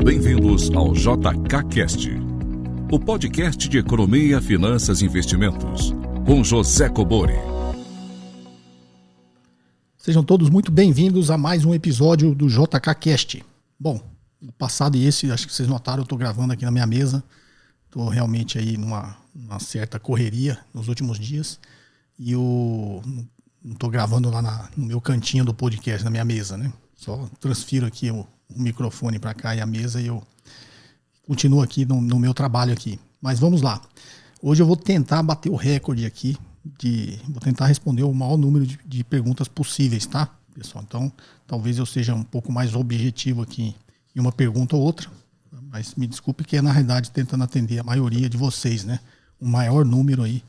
Bem-vindos ao JKCast, o podcast de economia, finanças e investimentos, com José Cobori. Sejam todos muito bem-vindos a mais um episódio do JKCast. Bom, no passado e esse, acho que vocês notaram, eu estou gravando aqui na minha mesa. Estou realmente aí numa certa correria nos últimos dias. E eu não estou gravando lá no meu cantinho do podcast, na minha mesa, né? Só transfiro aqui o microfone para cá e a mesa e eu continuo aqui no meu trabalho aqui. Mas vamos lá. Hoje eu vou tentar bater o recorde aqui. Vou tentar responder o maior número de perguntas possíveis, tá, pessoal? Então, talvez eu seja um pouco mais objetivo aqui em uma pergunta ou outra, mas me desculpe que é, na realidade, tentando atender a maioria de vocês, né? O maior número aí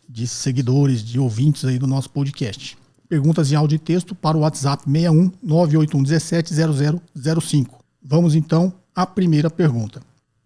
de seguidores, de ouvintes aí do nosso podcast. Perguntas em áudio e texto para o WhatsApp 61 981 17 0005. Vamos, então, à primeira pergunta.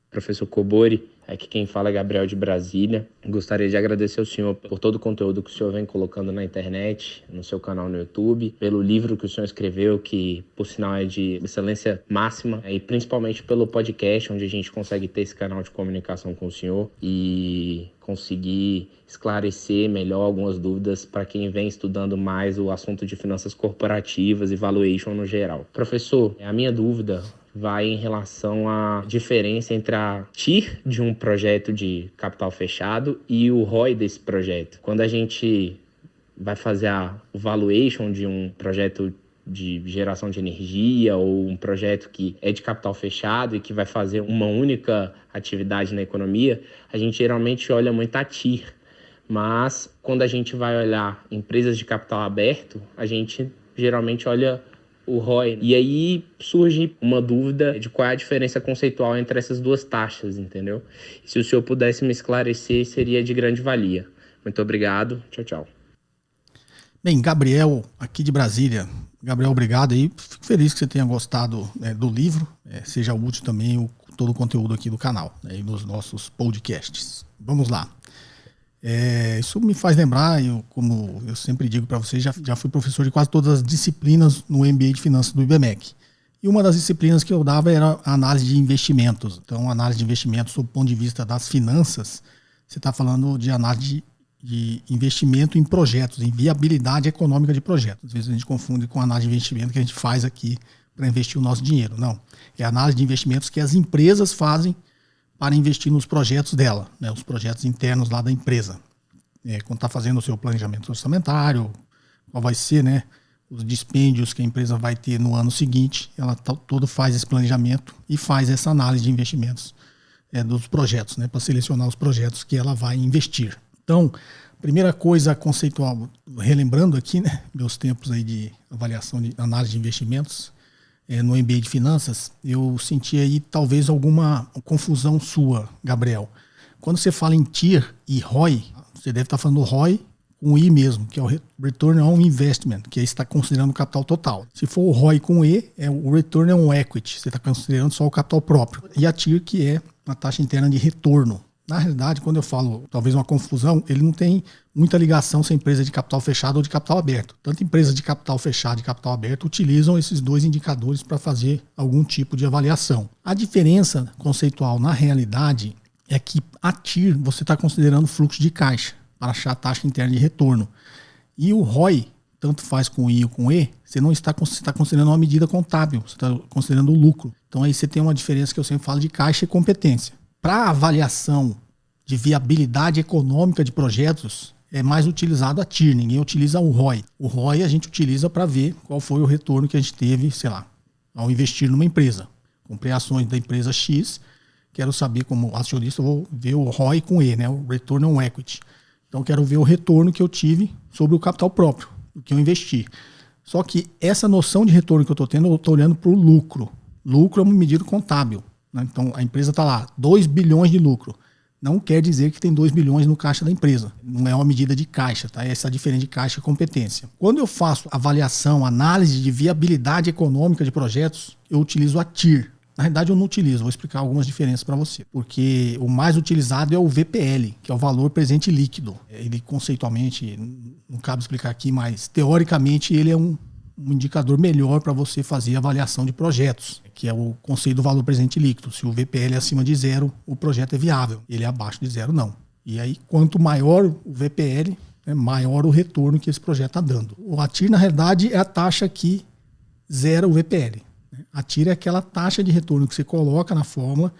Professor Cobori, aqui quem fala é Gabriel de Brasília. Gostaria de agradecer ao senhor por todo o conteúdo que o senhor vem colocando na internet, no seu canal no YouTube, pelo livro que o senhor escreveu, que por sinal é de excelência máxima, e principalmente pelo podcast, onde a gente consegue ter esse canal de comunicação com o senhor e conseguir esclarecer melhor algumas dúvidas para quem vem estudando mais o assunto de finanças corporativas e valuation no geral. Professor, a minha dúvida vai em relação à diferença entre a TIR de um projeto de capital fechado e o ROI desse projeto. Quando a gente vai fazer o valuation de um projeto de geração de energia ou um projeto que é de capital fechado e que vai fazer uma única atividade na economia, a gente geralmente olha muito a TIR. Mas quando a gente vai olhar empresas de capital aberto, a gente geralmente olha o ROI. E aí surge uma dúvida de qual é a diferença conceitual entre essas duas taxas, entendeu? E se o senhor pudesse me esclarecer, seria de grande valia. Muito obrigado. Tchau, tchau. Bem, Gabriel, aqui de Brasília. Gabriel, obrigado aí. Fico feliz que você tenha gostado do livro. Seja útil também todo o conteúdo aqui do canal, e nos nossos podcasts. Vamos lá. Isso me faz lembrar, como eu sempre digo para vocês, já fui professor de quase todas as disciplinas no MBA de Finanças do IBMEC. E uma das disciplinas que eu dava era a análise de investimentos. Então, análise de investimentos sob o ponto de vista das finanças, você está falando de análise de investimento em projetos, em viabilidade econômica de projetos. Às vezes a gente confunde com a análise de investimento que a gente faz aqui para investir o nosso dinheiro. Não, é a análise de investimentos que as empresas fazem para investir nos projetos dela, né, os projetos internos lá da empresa. Quando está fazendo o seu planejamento orçamentário, qual vai ser, né, os dispêndios que a empresa vai ter no ano seguinte, ela todo faz esse planejamento e faz essa análise de investimentos dos projetos, né, para selecionar os projetos que ela vai investir. Então, primeira coisa conceitual, relembrando aqui, né, meus tempos aí de avaliação de análise de investimentos, no MBA de Finanças, eu senti aí talvez alguma confusão sua, Gabriel. Quando você fala em TIR e ROI, você deve estar falando ROI com I mesmo, que é o Return on Investment, que aí você está considerando o capital total. Se for o ROI com E, é o Return on Equity, você está considerando só o capital próprio. E a TIR, que é a taxa interna de retorno. Na realidade, quando eu falo talvez uma confusão, ele não tem muita ligação se é empresa de capital fechado ou de capital aberto. Tanto empresas de capital fechado e capital aberto utilizam esses dois indicadores para fazer algum tipo de avaliação. A diferença conceitual na realidade é que a TIR você está considerando fluxo de caixa para achar a taxa interna de retorno. E o ROI, tanto faz com I ou com E, você não está considerando uma medida contábil, você está considerando o lucro. Então aí você tem uma diferença que eu sempre falo de caixa e competência. Para avaliação de viabilidade econômica de projetos, é mais utilizado a TIR, ninguém utiliza o ROI. O ROI a gente utiliza para ver qual foi o retorno que a gente teve, sei lá, ao investir numa empresa. Comprei ações da empresa X, quero saber como acionista, eu vou ver o ROI com E, né, o Return on Equity. Então quero ver o retorno que eu tive sobre o capital próprio, o que eu investi. Só que essa noção de retorno que eu estou tendo, eu estou olhando para o lucro. Lucro é uma medida contábil. Então a empresa está lá, 2 bilhões de lucro. Não quer dizer que tem 2 bilhões no caixa da empresa. Não é uma medida de caixa, tá? Essa é a diferença de caixa e competência. Quando eu faço avaliação, análise de viabilidade econômica de projetos, eu utilizo a TIR. Na realidade eu não utilizo, vou explicar algumas diferenças para você. Porque o mais utilizado é o VPL, que é o valor presente líquido. Ele conceitualmente, não cabe explicar aqui, mas teoricamente ele é um um indicador melhor para você fazer avaliação de projetos, que é o conceito do valor presente líquido. Se o VPL é acima de 0, o projeto é viável. Ele é abaixo de 0, não. E aí, quanto maior o VPL, maior o retorno que esse projeto está dando. O ATIR, na realidade, é a taxa que zera o VPL. A TIR é aquela taxa de retorno que você coloca na fórmula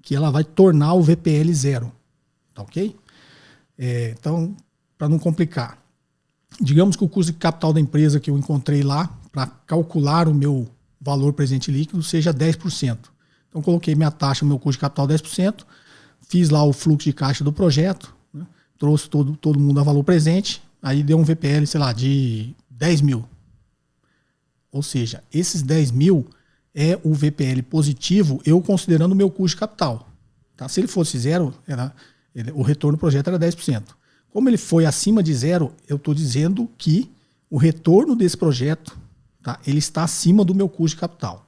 que ela vai tornar o VPL zero. Tá ok? Então, para não complicar, digamos que o custo de capital da empresa que eu encontrei lá para calcular o meu valor presente líquido seja 10%. Então, coloquei minha taxa, meu custo de capital 10%, fiz lá o fluxo de caixa do projeto, né? Trouxe todo mundo a valor presente, aí deu um VPL, sei lá, de 10 mil. Ou seja, esses 10 mil é o VPL positivo, eu considerando o meu custo de capital. Tá? Se ele fosse zero, o retorno do projeto era 10%. Como ele foi acima de zero, eu estou dizendo que o retorno desse projeto, tá, ele está acima do meu custo de capital.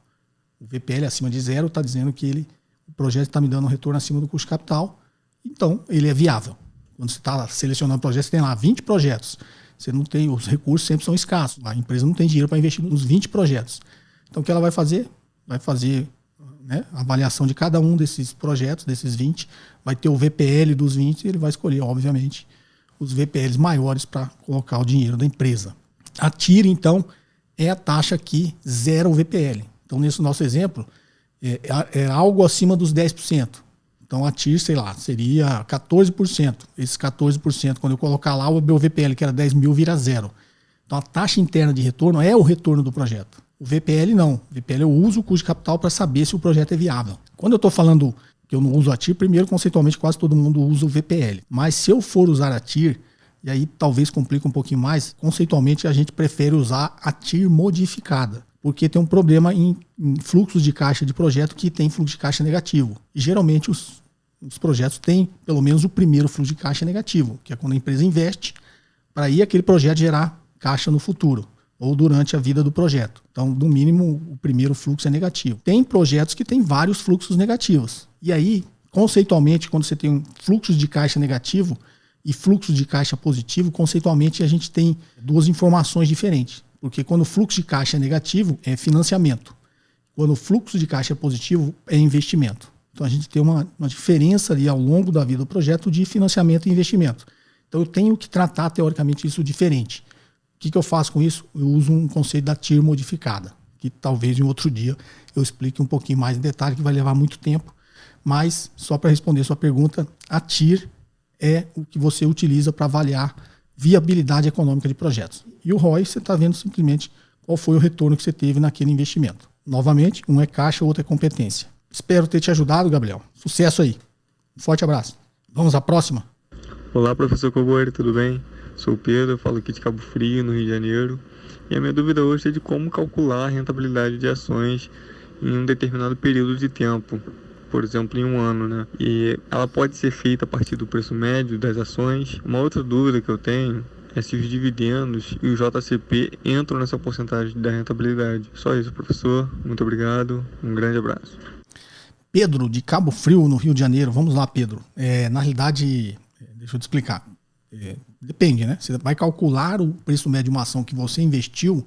O VPL acima de zero está dizendo que o projeto está me dando um retorno acima do custo de capital, então ele é viável. Quando você está selecionando projetos, você tem lá 20 projetos. Você não tem, os recursos sempre são escassos. A empresa não tem dinheiro para investir nos 20 projetos. Então o que ela vai fazer? Vai fazer, né, a avaliação de cada um desses projetos, desses 20, vai ter o VPL dos 20 e ele vai escolher, obviamente, os VPLs maiores para colocar o dinheiro da empresa. A TIR, então, é a taxa que zera o VPL. Então, nesse nosso exemplo, é algo acima dos 10%. Então, a TIR, sei lá, seria 14%. Esses 14%, quando eu colocar lá, o meu VPL, que era 10 mil, vira zero. Então, a taxa interna de retorno é o retorno do projeto. O VPL não. O VPL eu uso o custo de capital para saber se o projeto é viável. Quando eu estou falando que eu não uso a TIR, primeiro, conceitualmente, quase todo mundo usa o VPL. Mas se eu for usar a TIR, e aí talvez complique um pouquinho mais, conceitualmente a gente prefere usar a TIR modificada. Porque tem um problema em fluxos de caixa de projeto que tem fluxo de caixa negativo. E geralmente os projetos têm pelo menos o primeiro fluxo de caixa negativo, que é quando a empresa investe para aí aquele projeto gerar caixa no futuro ou durante a vida do projeto. Então, no mínimo, o primeiro fluxo é negativo. Tem projetos que têm vários fluxos negativos. E aí, conceitualmente, quando você tem um fluxo de caixa negativo e fluxo de caixa positivo, conceitualmente a gente tem duas informações diferentes. Porque quando o fluxo de caixa é negativo, é financiamento. Quando o fluxo de caixa é positivo, é investimento. Então a gente tem uma diferença ali ao longo da vida do projeto de financiamento e investimento. Então eu tenho que tratar teoricamente isso diferente. O que eu faço com isso? Eu uso um conceito da TIR modificada, que talvez em outro dia eu explique um pouquinho mais em detalhe, que vai levar muito tempo. Mas, só para responder sua pergunta, a TIR é o que você utiliza para avaliar viabilidade econômica de projetos. E o ROI, você está vendo simplesmente qual foi o retorno que você teve naquele investimento. Novamente, um é caixa, o outro é competência. Espero ter te ajudado, Gabriel. Sucesso aí. Um forte abraço. Vamos à próxima? Olá, professor Cobori, tudo bem? Sou o Pedro, falo aqui de Cabo Frio, no Rio de Janeiro. E a minha dúvida hoje é de como calcular a rentabilidade de ações em um determinado período de tempo. Por exemplo, em um ano, né? E ela pode ser feita a partir do preço médio das ações. Uma outra dúvida que eu tenho é se os dividendos e o JCP entram nessa porcentagem da rentabilidade. Só isso, professor. Muito obrigado. Um grande abraço. Pedro, de Cabo Frio, no Rio de Janeiro. Vamos lá, Pedro. Na realidade, deixa eu te explicar. Depende, né? Você vai calcular o preço médio de uma ação que você investiu.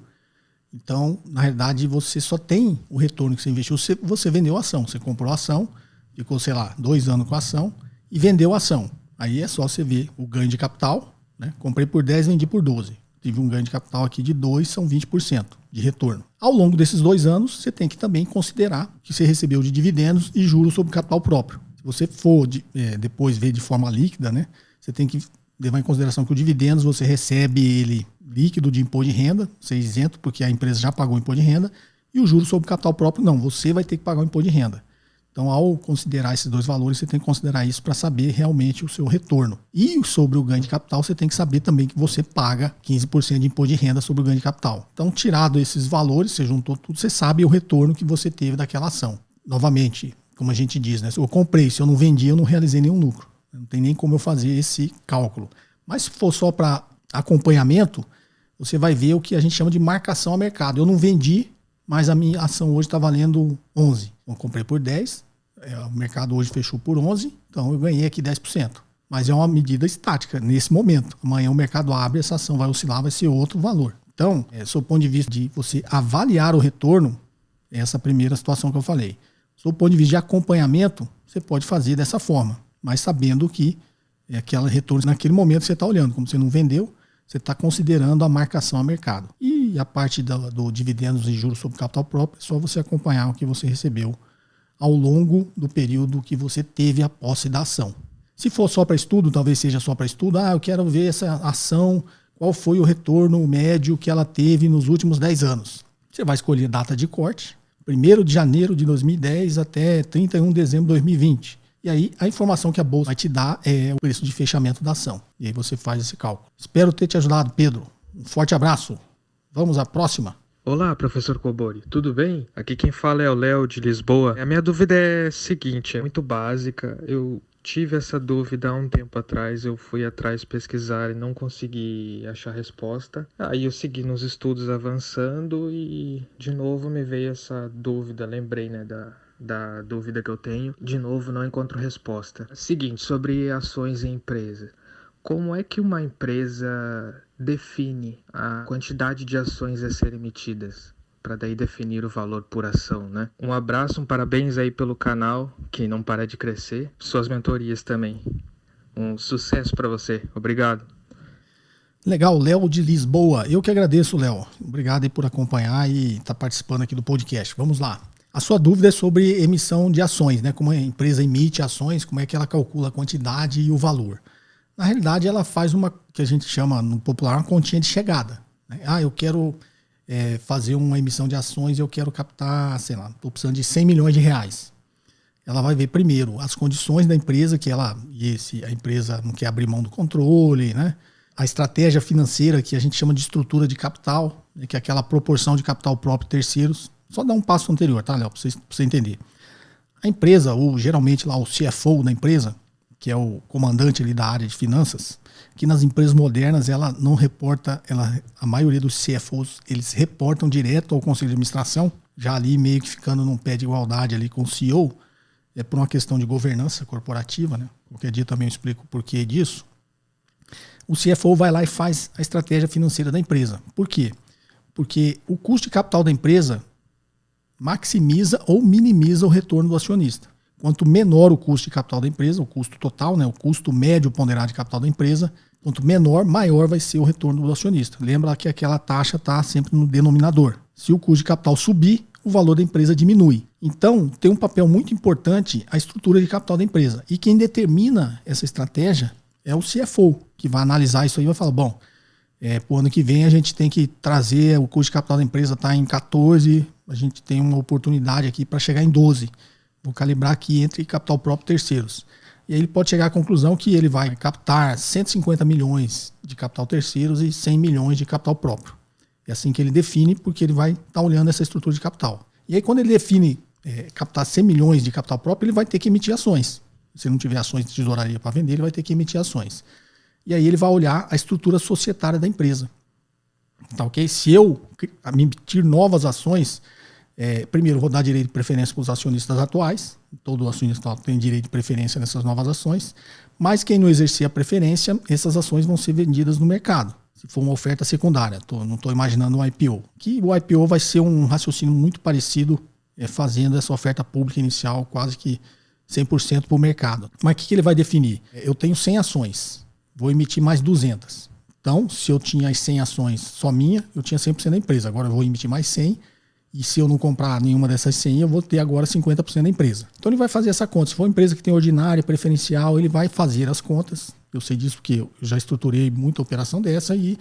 Então, na realidade, você só tem o retorno que você investiu. Você vendeu a ação. Você comprou a ação, ficou, sei lá, 2 anos com a ação e vendeu a ação. Aí é só você ver o ganho de capital, né? Comprei por 10, vendi por 12. Tive um ganho de capital aqui de 2, são 20% de retorno. Ao longo desses 2 anos, você tem que também considerar que você recebeu de dividendos e juros sobre capital próprio. Se você for depois ver de forma líquida, né? Você tem que levar em consideração que o dividendos você recebe ele líquido de imposto de renda, você é isento porque a empresa já pagou o imposto de renda, e o juros sobre capital próprio não, você vai ter que pagar o imposto de renda. Então, ao considerar esses 2 valores, você tem que considerar isso para saber realmente o seu retorno. E sobre o ganho de capital, você tem que saber também que você paga 15% de imposto de renda sobre o ganho de capital. Então, tirado esses valores, você juntou tudo, você sabe o retorno que você teve daquela ação. Novamente, como a gente diz, né? Se eu comprei, se eu não vendi, eu não realizei nenhum lucro. Não tem nem como eu fazer esse cálculo. Mas se for só para acompanhamento, você vai ver o que a gente chama de marcação a mercado. Eu não vendi, mas a minha ação hoje está valendo 11. Eu comprei por 10, o mercado hoje fechou por 11, então eu ganhei aqui 10%. Mas é uma medida estática nesse momento. Amanhã o mercado abre, essa ação vai oscilar, vai ser outro valor. Então, sob o ponto de vista de você avaliar o retorno, essa primeira situação que eu falei. Sob o ponto de vista de acompanhamento, você pode fazer dessa forma, mas sabendo que aquele retorno naquele momento você está olhando. Como você não vendeu, você está considerando a marcação a mercado. E a parte do dividendos e juros sobre capital próprio, é só você acompanhar o que você recebeu ao longo do período que você teve a posse da ação. Se for só para estudo, talvez seja só para estudo. Eu quero ver essa ação, qual foi o retorno médio que ela teve nos últimos 10 anos. Você vai escolher data de corte, 1º de janeiro de 2010 até 31 de dezembro de 2020. E aí a informação que a bolsa vai te dar é o preço de fechamento da ação. E aí você faz esse cálculo. Espero ter te ajudado, Pedro. Um forte abraço. Vamos à próxima. Olá, professor Kobori, tudo bem? Aqui quem fala é o Léo de Lisboa. A minha dúvida é a seguinte, é muito básica. Eu tive essa dúvida há um tempo atrás, eu fui atrás pesquisar e não consegui achar resposta. Aí eu segui nos estudos avançando e de novo me veio essa dúvida, lembrei, né, da dúvida que eu tenho. De novo não encontro resposta. Seguinte, sobre ações em empresa. Como é que uma empresa define a quantidade de ações a serem emitidas? Para daí definir o valor por ação, né? Um abraço, um parabéns aí pelo canal, que não para de crescer. Suas mentorias também. Um sucesso para você. Obrigado. Legal, Léo de Lisboa. Eu que agradeço, Léo. Obrigado aí por acompanhar e estar participando aqui do podcast. Vamos lá. A sua dúvida é sobre emissão de ações, né? Como a empresa emite ações, como é que ela calcula a quantidade e o valor. Na realidade, ela faz uma que a gente chama no popular uma continha de chegada, né? Eu quero fazer uma emissão de ações, eu quero captar, sei lá, estou precisando de 100 milhões de reais. Ela vai ver primeiro as condições da empresa, que a empresa não quer abrir mão do controle, né? A estratégia financeira, que a gente chama de estrutura de capital, né? Que é aquela proporção de capital próprio terceiros. Só dá um passo anterior, tá, Léo, para você entender. A empresa, ou geralmente lá o CFO da empresa, que é o comandante ali da área de finanças, que nas empresas modernas ela não reporta, a maioria dos CFOs, eles reportam direto ao conselho de administração, já ali meio que ficando num pé de igualdade ali com o CEO, por uma questão de governança corporativa, né? Qualquer dia também eu explico o porquê disso. O CFO vai lá e faz a estratégia financeira da empresa. Por quê? Porque o custo de capital da empresa maximiza ou minimiza o retorno do acionista. Quanto menor o custo de capital da empresa, o custo total, né, o custo médio ponderado de capital da empresa, quanto menor, maior vai ser o retorno do acionista. Lembra que aquela taxa está sempre no denominador. Se o custo de capital subir, o valor da empresa diminui. Então, tem um papel muito importante a estrutura de capital da empresa. E quem determina essa estratégia é o CFO, que vai analisar isso aí e vai falar, bom, para o ano que vem a gente tem que trazer, o custo de capital da empresa está em 14, a gente tem uma oportunidade aqui para chegar em 12. Vou calibrar aqui entre capital próprio e terceiros. E aí ele pode chegar à conclusão que ele vai captar 150 milhões de capital terceiros e 100 milhões de capital próprio. É assim que ele define, porque ele vai estar olhando essa estrutura de capital. E aí quando ele define captar 100 milhões de capital próprio, ele vai ter que emitir ações. Se não tiver ações de tesouraria para vender, ele vai ter que emitir ações. E aí ele vai olhar a estrutura societária da empresa. Tá, ok? Se eu emitir novas ações, primeiro, vou dar direito de preferência para os acionistas atuais. Todo acionista tem direito de preferência nessas novas ações. Mas quem não exercer a preferência, essas ações vão ser vendidas no mercado. Se for uma oferta secundária. Não estou imaginando um IPO. Que o IPO vai ser um raciocínio muito parecido, fazendo essa oferta pública inicial quase que 100% para o mercado. Mas o que ele vai definir? Eu tenho 100 ações. Vou emitir mais 200. Então, se eu tinha as 100 ações só minha, eu tinha 100% da empresa. Agora eu vou emitir mais 100. E se eu não comprar nenhuma dessas 100, eu vou ter agora 50% da empresa. Então ele vai fazer essa conta. Se for uma empresa que tem ordinária, preferencial, ele vai fazer as contas. Eu sei disso porque eu já estruturei muita operação dessa e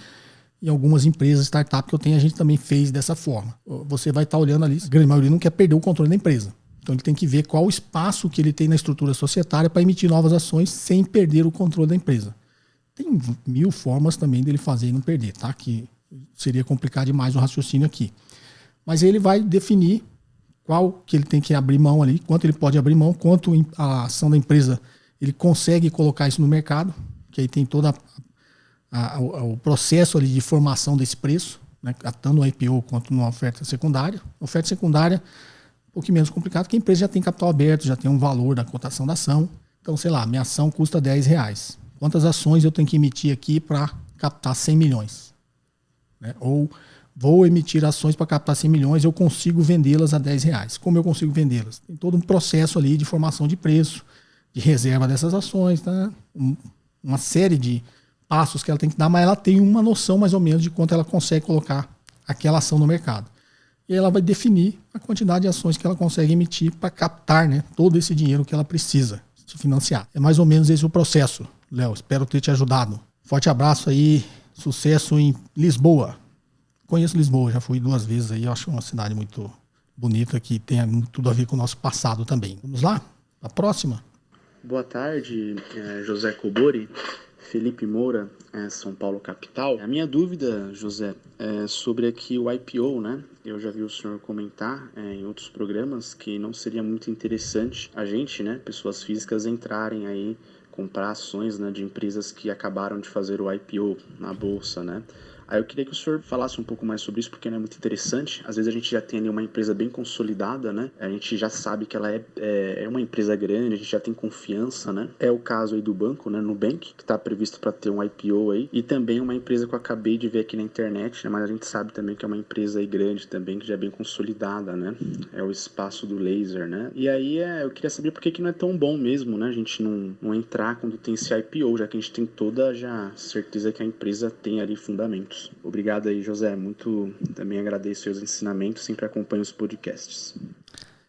em algumas empresas, startup que eu tenho, a gente também fez dessa forma. Você vai estar olhando ali, a grande maioria não quer perder o controle da empresa. Então ele tem que ver qual o espaço que ele tem na estrutura societária para emitir novas ações sem perder o controle da empresa. Tem 1000 formas também dele fazer e não perder, tá? Que seria complicar demais o raciocínio aqui. Mas ele vai definir qual que ele tem que abrir mão ali, quanto ele pode abrir mão, quanto a ação da empresa ele consegue colocar isso no mercado, que aí tem todo o processo ali de formação desse preço, né, tanto no IPO quanto numa oferta secundária. Oferta secundária, um pouquinho menos complicado, porque a empresa já tem capital aberto, já tem um valor da cotação da ação. Então, sei lá, minha ação custa R$10. Quantas ações eu tenho que emitir aqui para captar 100 milhões? né? Ou vou emitir ações para captar 100 milhões, eu consigo vendê-las a R$10. Como eu consigo vendê-las? Tem todo um processo ali de formação de preço, de reserva dessas ações, tá? Uma série de passos que ela tem que dar, mas ela tem uma noção mais ou menos de quanto ela consegue colocar aquela ação no mercado. E aí ela vai definir a quantidade de ações que ela consegue emitir para captar, né, todo esse dinheiro que ela precisa se financiar. É mais ou menos esse o processo, Léo. Espero ter te ajudado. Forte abraço aí, sucesso em Lisboa. Conheço Lisboa, já fui 2 vezes aí, eu acho uma cidade muito bonita que tem tudo a ver com o nosso passado também. Vamos lá? A próxima. Boa tarde, José Cobori, Felipe Moura, São Paulo capital. A minha dúvida, José, é sobre aqui o IPO, né? Eu já vi o senhor comentar em outros programas que não seria muito interessante a gente, né, pessoas físicas, entrarem aí, comprar ações, né, de empresas que acabaram de fazer o IPO na bolsa, né? Aí eu queria que o senhor falasse um pouco mais sobre isso, porque não é muito interessante. Às vezes a gente já tem ali uma empresa bem consolidada, né? A gente já sabe que ela é uma empresa grande, a gente já tem confiança, né? É o caso aí do banco, né? Nubank, que está previsto para ter um IPO aí. E também uma empresa que eu acabei de ver aqui na internet, né? Mas a gente sabe também que é uma empresa aí grande também, que já é bem consolidada, né? É o Espaço do Laser, né? E aí eu queria saber por que não é tão bom mesmo, né? A gente não entrar quando tem esse IPO, já que a gente tem toda já certeza que a empresa tem ali fundamentos. Obrigado aí, José. Muito também agradeço seus ensinamentos, sempre acompanho os podcasts.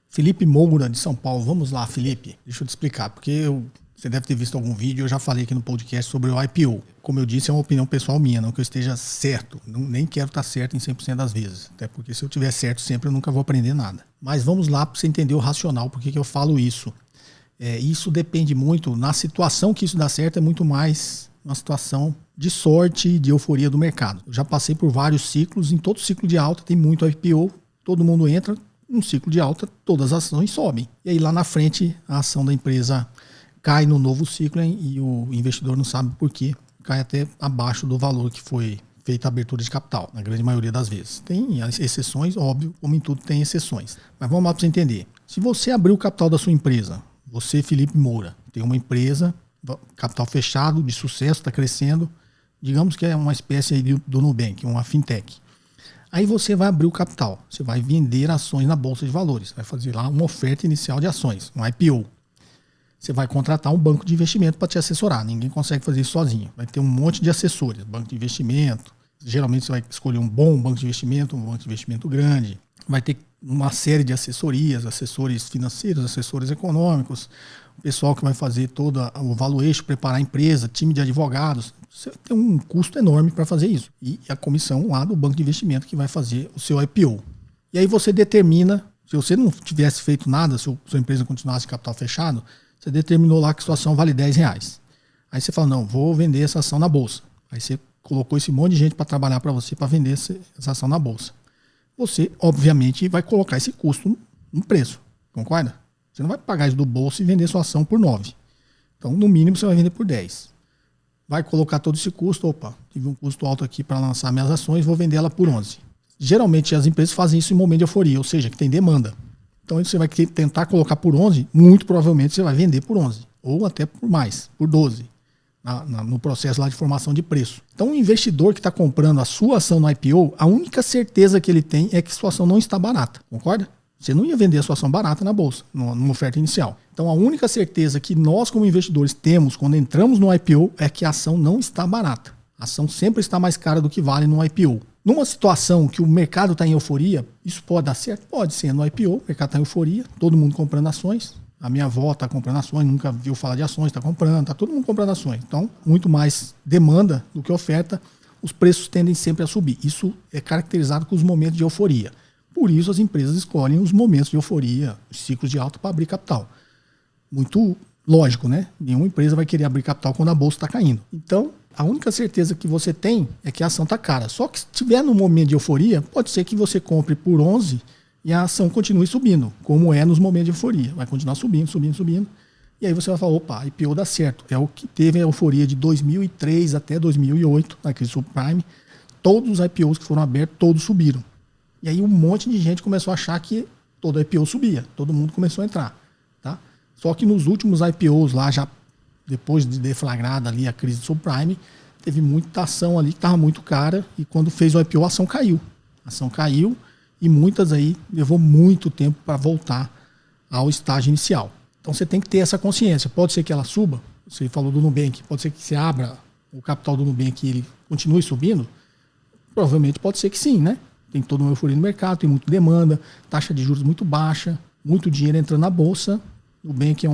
Felipe Moura, de São Paulo. Vamos lá, Felipe. Deixa eu te explicar, porque você deve ter visto algum vídeo, eu já falei aqui no podcast sobre o IPO. Como eu disse, é uma opinião pessoal minha, não que eu esteja certo. Nem quero estar certo em 100% das vezes. Até porque se eu tiver certo sempre, eu nunca vou aprender nada. Mas vamos lá para você entender o racional, por que eu falo isso. Isso depende muito, na situação que isso dá certo, é muito mais uma situação de sorte e de euforia do mercado. Eu já passei por vários ciclos, em todo ciclo de alta tem muito IPO, todo mundo entra, um ciclo de alta, todas as ações sobem. E aí lá na frente a ação da empresa cai no novo ciclo, hein, e o investidor não sabe por quê, cai até abaixo do valor que foi feita a abertura de capital, na grande maioria das vezes. Tem exceções, óbvio, como em tudo tem exceções. Mas vamos lá para você entender. Se você abrir o capital da sua empresa, você, Felipe Moura, tem uma empresa, capital fechado, de sucesso, está crescendo, digamos que é uma espécie aí do Nubank, uma fintech. Aí você vai abrir o capital, você vai vender ações na Bolsa de Valores, vai fazer lá uma oferta inicial de ações, um IPO. Você vai contratar um banco de investimento para te assessorar, ninguém consegue fazer isso sozinho. Vai ter um monte de assessores, banco de investimento, geralmente você vai escolher um bom banco de investimento grande, vai ter uma série de assessorias, assessores financeiros, assessores econômicos, o pessoal que vai fazer todo o valuation, preparar a empresa, time de advogados. Você tem um custo enorme para fazer isso. E a comissão lá do banco de investimento que vai fazer o seu IPO. E aí você determina, se você não tivesse feito nada, se sua empresa continuasse capital fechado, você determinou lá que sua ação vale R$10. Aí você fala, não, vou vender essa ação na bolsa. Aí você colocou esse monte de gente para trabalhar para você, para vender essa ação na bolsa. Você, obviamente, vai colocar esse custo no preço. Concorda? Você não vai pagar isso do bolso e vender sua ação por 9. Então, no mínimo, você vai vender por 10. Vai colocar todo esse custo. Opa, tive um custo alto aqui para lançar minhas ações, vou vender ela por 11. Geralmente, as empresas fazem isso em momento de euforia, ou seja, que tem demanda. Então, você vai tentar colocar por 11, muito provavelmente você vai vender por 11. Ou até por mais, por 12. No processo lá de formação de preço. Então, o investidor que está comprando a sua ação no IPO, a única certeza que ele tem é que sua ação não está barata. Concorda? Você não ia vender a sua ação barata na bolsa, numa oferta inicial. Então, a única certeza que nós, como investidores, temos quando entramos no IPO é que a ação não está barata. A ação sempre está mais cara do que vale no IPO. Numa situação que o mercado está em euforia, isso pode dar certo? Pode ser. No IPO, o mercado está em euforia, todo mundo comprando ações. A minha avó está comprando ações, nunca viu falar de ações, está comprando, está todo mundo comprando ações. Então, muito mais demanda do que oferta, os preços tendem sempre a subir. Isso é caracterizado com os momentos de euforia. Por isso, as empresas escolhem os momentos de euforia, os ciclos de alta para abrir capital. Muito lógico, né? Nenhuma empresa vai querer abrir capital quando a bolsa está caindo. Então, a única certeza que você tem é que a ação está cara. Só que se estiver no momento de euforia, pode ser que você compre por 11 e a ação continue subindo, como é nos momentos de euforia. Vai continuar subindo. E aí você vai falar, opa, a IPO dá certo. É o que teve a euforia de 2003 até 2008, na crise subprime. Todos os IPOs que foram abertos, todos subiram. E aí um monte de gente começou a achar que toda IPO subia. Todo mundo começou a entrar. Tá? Só que nos últimos IPOs lá, já depois de deflagrada ali a crise subprime, teve muita ação ali que estava muito cara e quando fez o IPO a ação caiu. A ação caiu e muitas aí levou muito tempo para voltar ao estágio inicial. Então você tem que ter essa consciência. Pode ser que ela suba, você falou do Nubank, pode ser que você abra o capital do Nubank e ele continue subindo? Provavelmente pode ser que sim, né? Tem toda uma euforia no mercado, tem muita demanda, taxa de juros muito baixa, muito dinheiro entrando na bolsa. O Nubank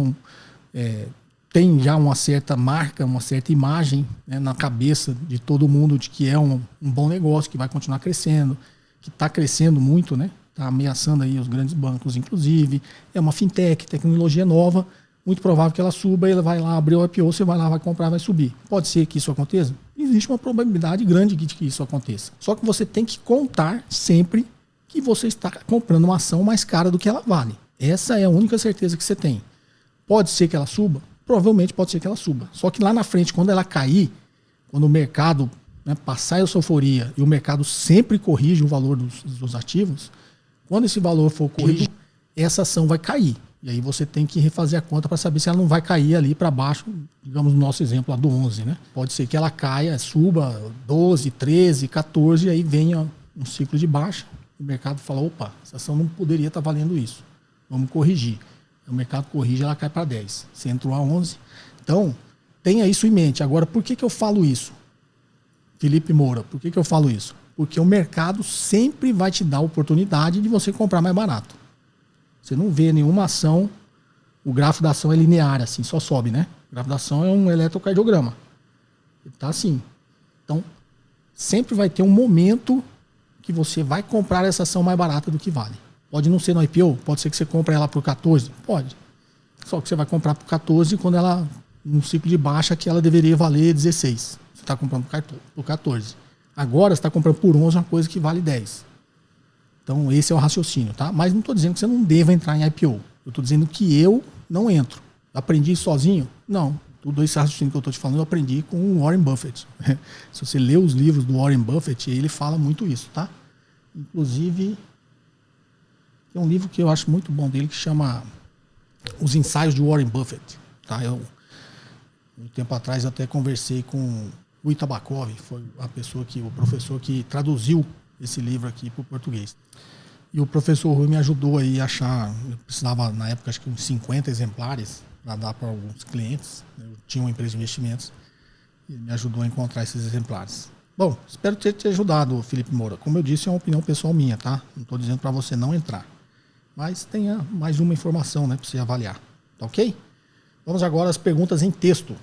tem já uma certa marca, uma certa imagem, né, na cabeça de todo mundo de que é um bom negócio, que vai continuar crescendo, que está crescendo muito, né? Está ameaçando aí os grandes bancos, inclusive. É uma fintech, tecnologia nova, muito provável que ela suba, ele vai lá abrir o IPO, você vai lá, vai comprar, vai subir. Pode ser que isso aconteça? Existe uma probabilidade grande de que isso aconteça. Só que você tem que contar sempre que você está comprando uma ação mais cara do que ela vale. Essa é a única certeza que você tem. Pode ser que ela suba? Provavelmente pode ser que ela suba. Só que lá na frente, quando ela cair, quando o mercado, né, passar essa euforia e o mercado sempre corrige o valor dos ativos, quando esse valor for corrigido, essa ação vai cair. E aí você tem que refazer a conta para saber se ela não vai cair ali para baixo, digamos no nosso exemplo lá do 11, né? Pode ser que ela caia, suba 12, 13, 14 e aí venha um ciclo de baixa. O mercado fala, opa, essa ação não poderia estar valendo isso. Vamos corrigir. O mercado corrige, ela cai para 10. Você entrou a 11. Então, tenha isso em mente. Agora, por que eu falo isso? Felipe Moura, por que eu falo isso? Porque o mercado sempre vai te dar a oportunidade de você comprar mais barato. Você não vê nenhuma ação, o gráfico da ação é linear, assim, só sobe, né? O gráfico da ação é um eletrocardiograma. Ele tá assim. Então, sempre vai ter um momento que você vai comprar essa ação mais barata do que vale. Pode não ser no IPO, pode ser que você compre ela por 14, pode. Só que você vai comprar por 14 quando ela, num ciclo de baixa, que ela deveria valer 16. Você está comprando por 14. Agora você está comprando por 11 uma coisa que vale 10. Então esse é o raciocínio, tá? Mas não estou dizendo que você não deva entrar em IPO. Eu estou dizendo que eu não entro. Aprendi isso sozinho? Não. Tudo esse raciocínio que eu estou te falando eu aprendi com o Warren Buffett. Se você lê os livros do Warren Buffett, ele fala muito isso, tá? Inclusive, tem um livro que eu acho muito bom dele que chama Os Ensaios de Warren Buffett. Tá? Um tempo atrás eu até conversei com o Itabakov, foi o professor que traduziu esse livro aqui para o português. E o professor Rui me ajudou aí a achar, eu precisava na época acho que uns 50 exemplares para dar para alguns clientes. Eu tinha uma empresa de investimentos e me ajudou a encontrar esses exemplares. Bom, espero ter te ajudado, Felipe Moura. Como eu disse, é uma opinião pessoal minha, tá? Não estou dizendo para você não entrar. Mas tenha mais uma informação, né, para você avaliar. Tá ok? Vamos agora às perguntas em texto.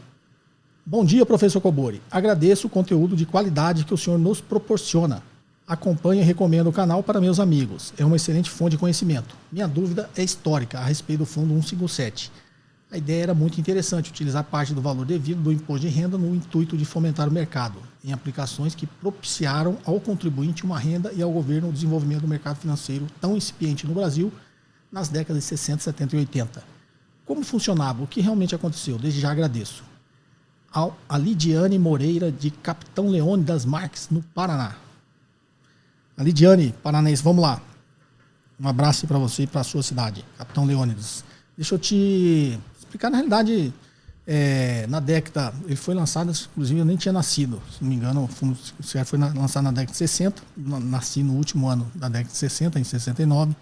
Bom dia, professor Cobori. Agradeço o conteúdo de qualidade que o senhor nos proporciona. Acompanho e recomendo o canal para meus amigos. É uma excelente fonte de conhecimento. Minha dúvida é histórica a respeito do fundo 157. A ideia era muito interessante, utilizar parte do valor devido do imposto de renda no intuito de fomentar o mercado, em aplicações que propiciaram ao contribuinte uma renda e ao governo o desenvolvimento do mercado financeiro tão incipiente no Brasil nas décadas de 60, 70 e 80. Como funcionava? O que realmente aconteceu? Desde já agradeço. A Lidiane Moreira, de Capitão Leônidas Marques, no Paraná. A Lidiane, paranaense, vamos lá. Um abraço para você e para a sua cidade, Capitão Leônidas. Deixa eu te explicar, na realidade, na década, ele foi lançado, inclusive eu nem tinha nascido, se não me engano, o fundo foi lançado na década de 60, nasci no último ano da década de 60, em 69,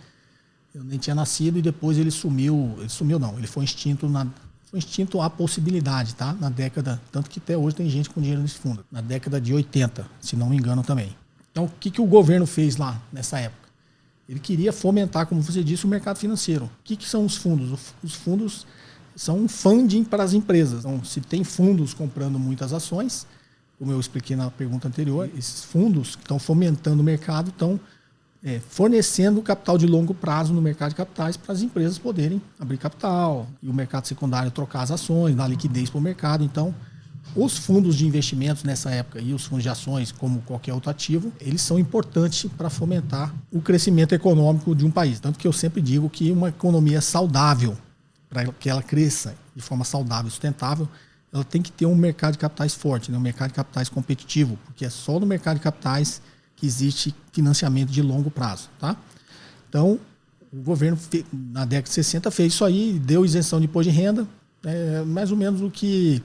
eu nem tinha nascido e depois ele foi extinto a possibilidade, tá? Na década, tanto que até hoje tem gente com dinheiro nesse fundo, na década de 80, se não me engano também. Então, o que o governo fez lá nessa época? Ele queria fomentar, como você disse, o mercado financeiro. O que são os fundos? Os fundos são um funding para as empresas. Então, se tem fundos comprando muitas ações, como eu expliquei na pergunta anterior, esses fundos que estão fomentando o mercado estão fornecendo capital de longo prazo no mercado de capitais para as empresas poderem abrir capital e o mercado secundário trocar as ações, dar liquidez para o mercado. Então, os fundos de investimentos nessa época e os fundos de ações, como qualquer outro ativo, eles são importantes para fomentar o crescimento econômico de um país. Tanto que eu sempre digo que uma economia saudável, para que ela cresça de forma saudável e sustentável, ela tem que ter um mercado de capitais forte, né? Um mercado de capitais competitivo, porque é só no mercado de capitais que existe financiamento de longo prazo. Tá? Então, o governo, na década de 60, fez isso aí, deu isenção de imposto de renda, mais ou menos o que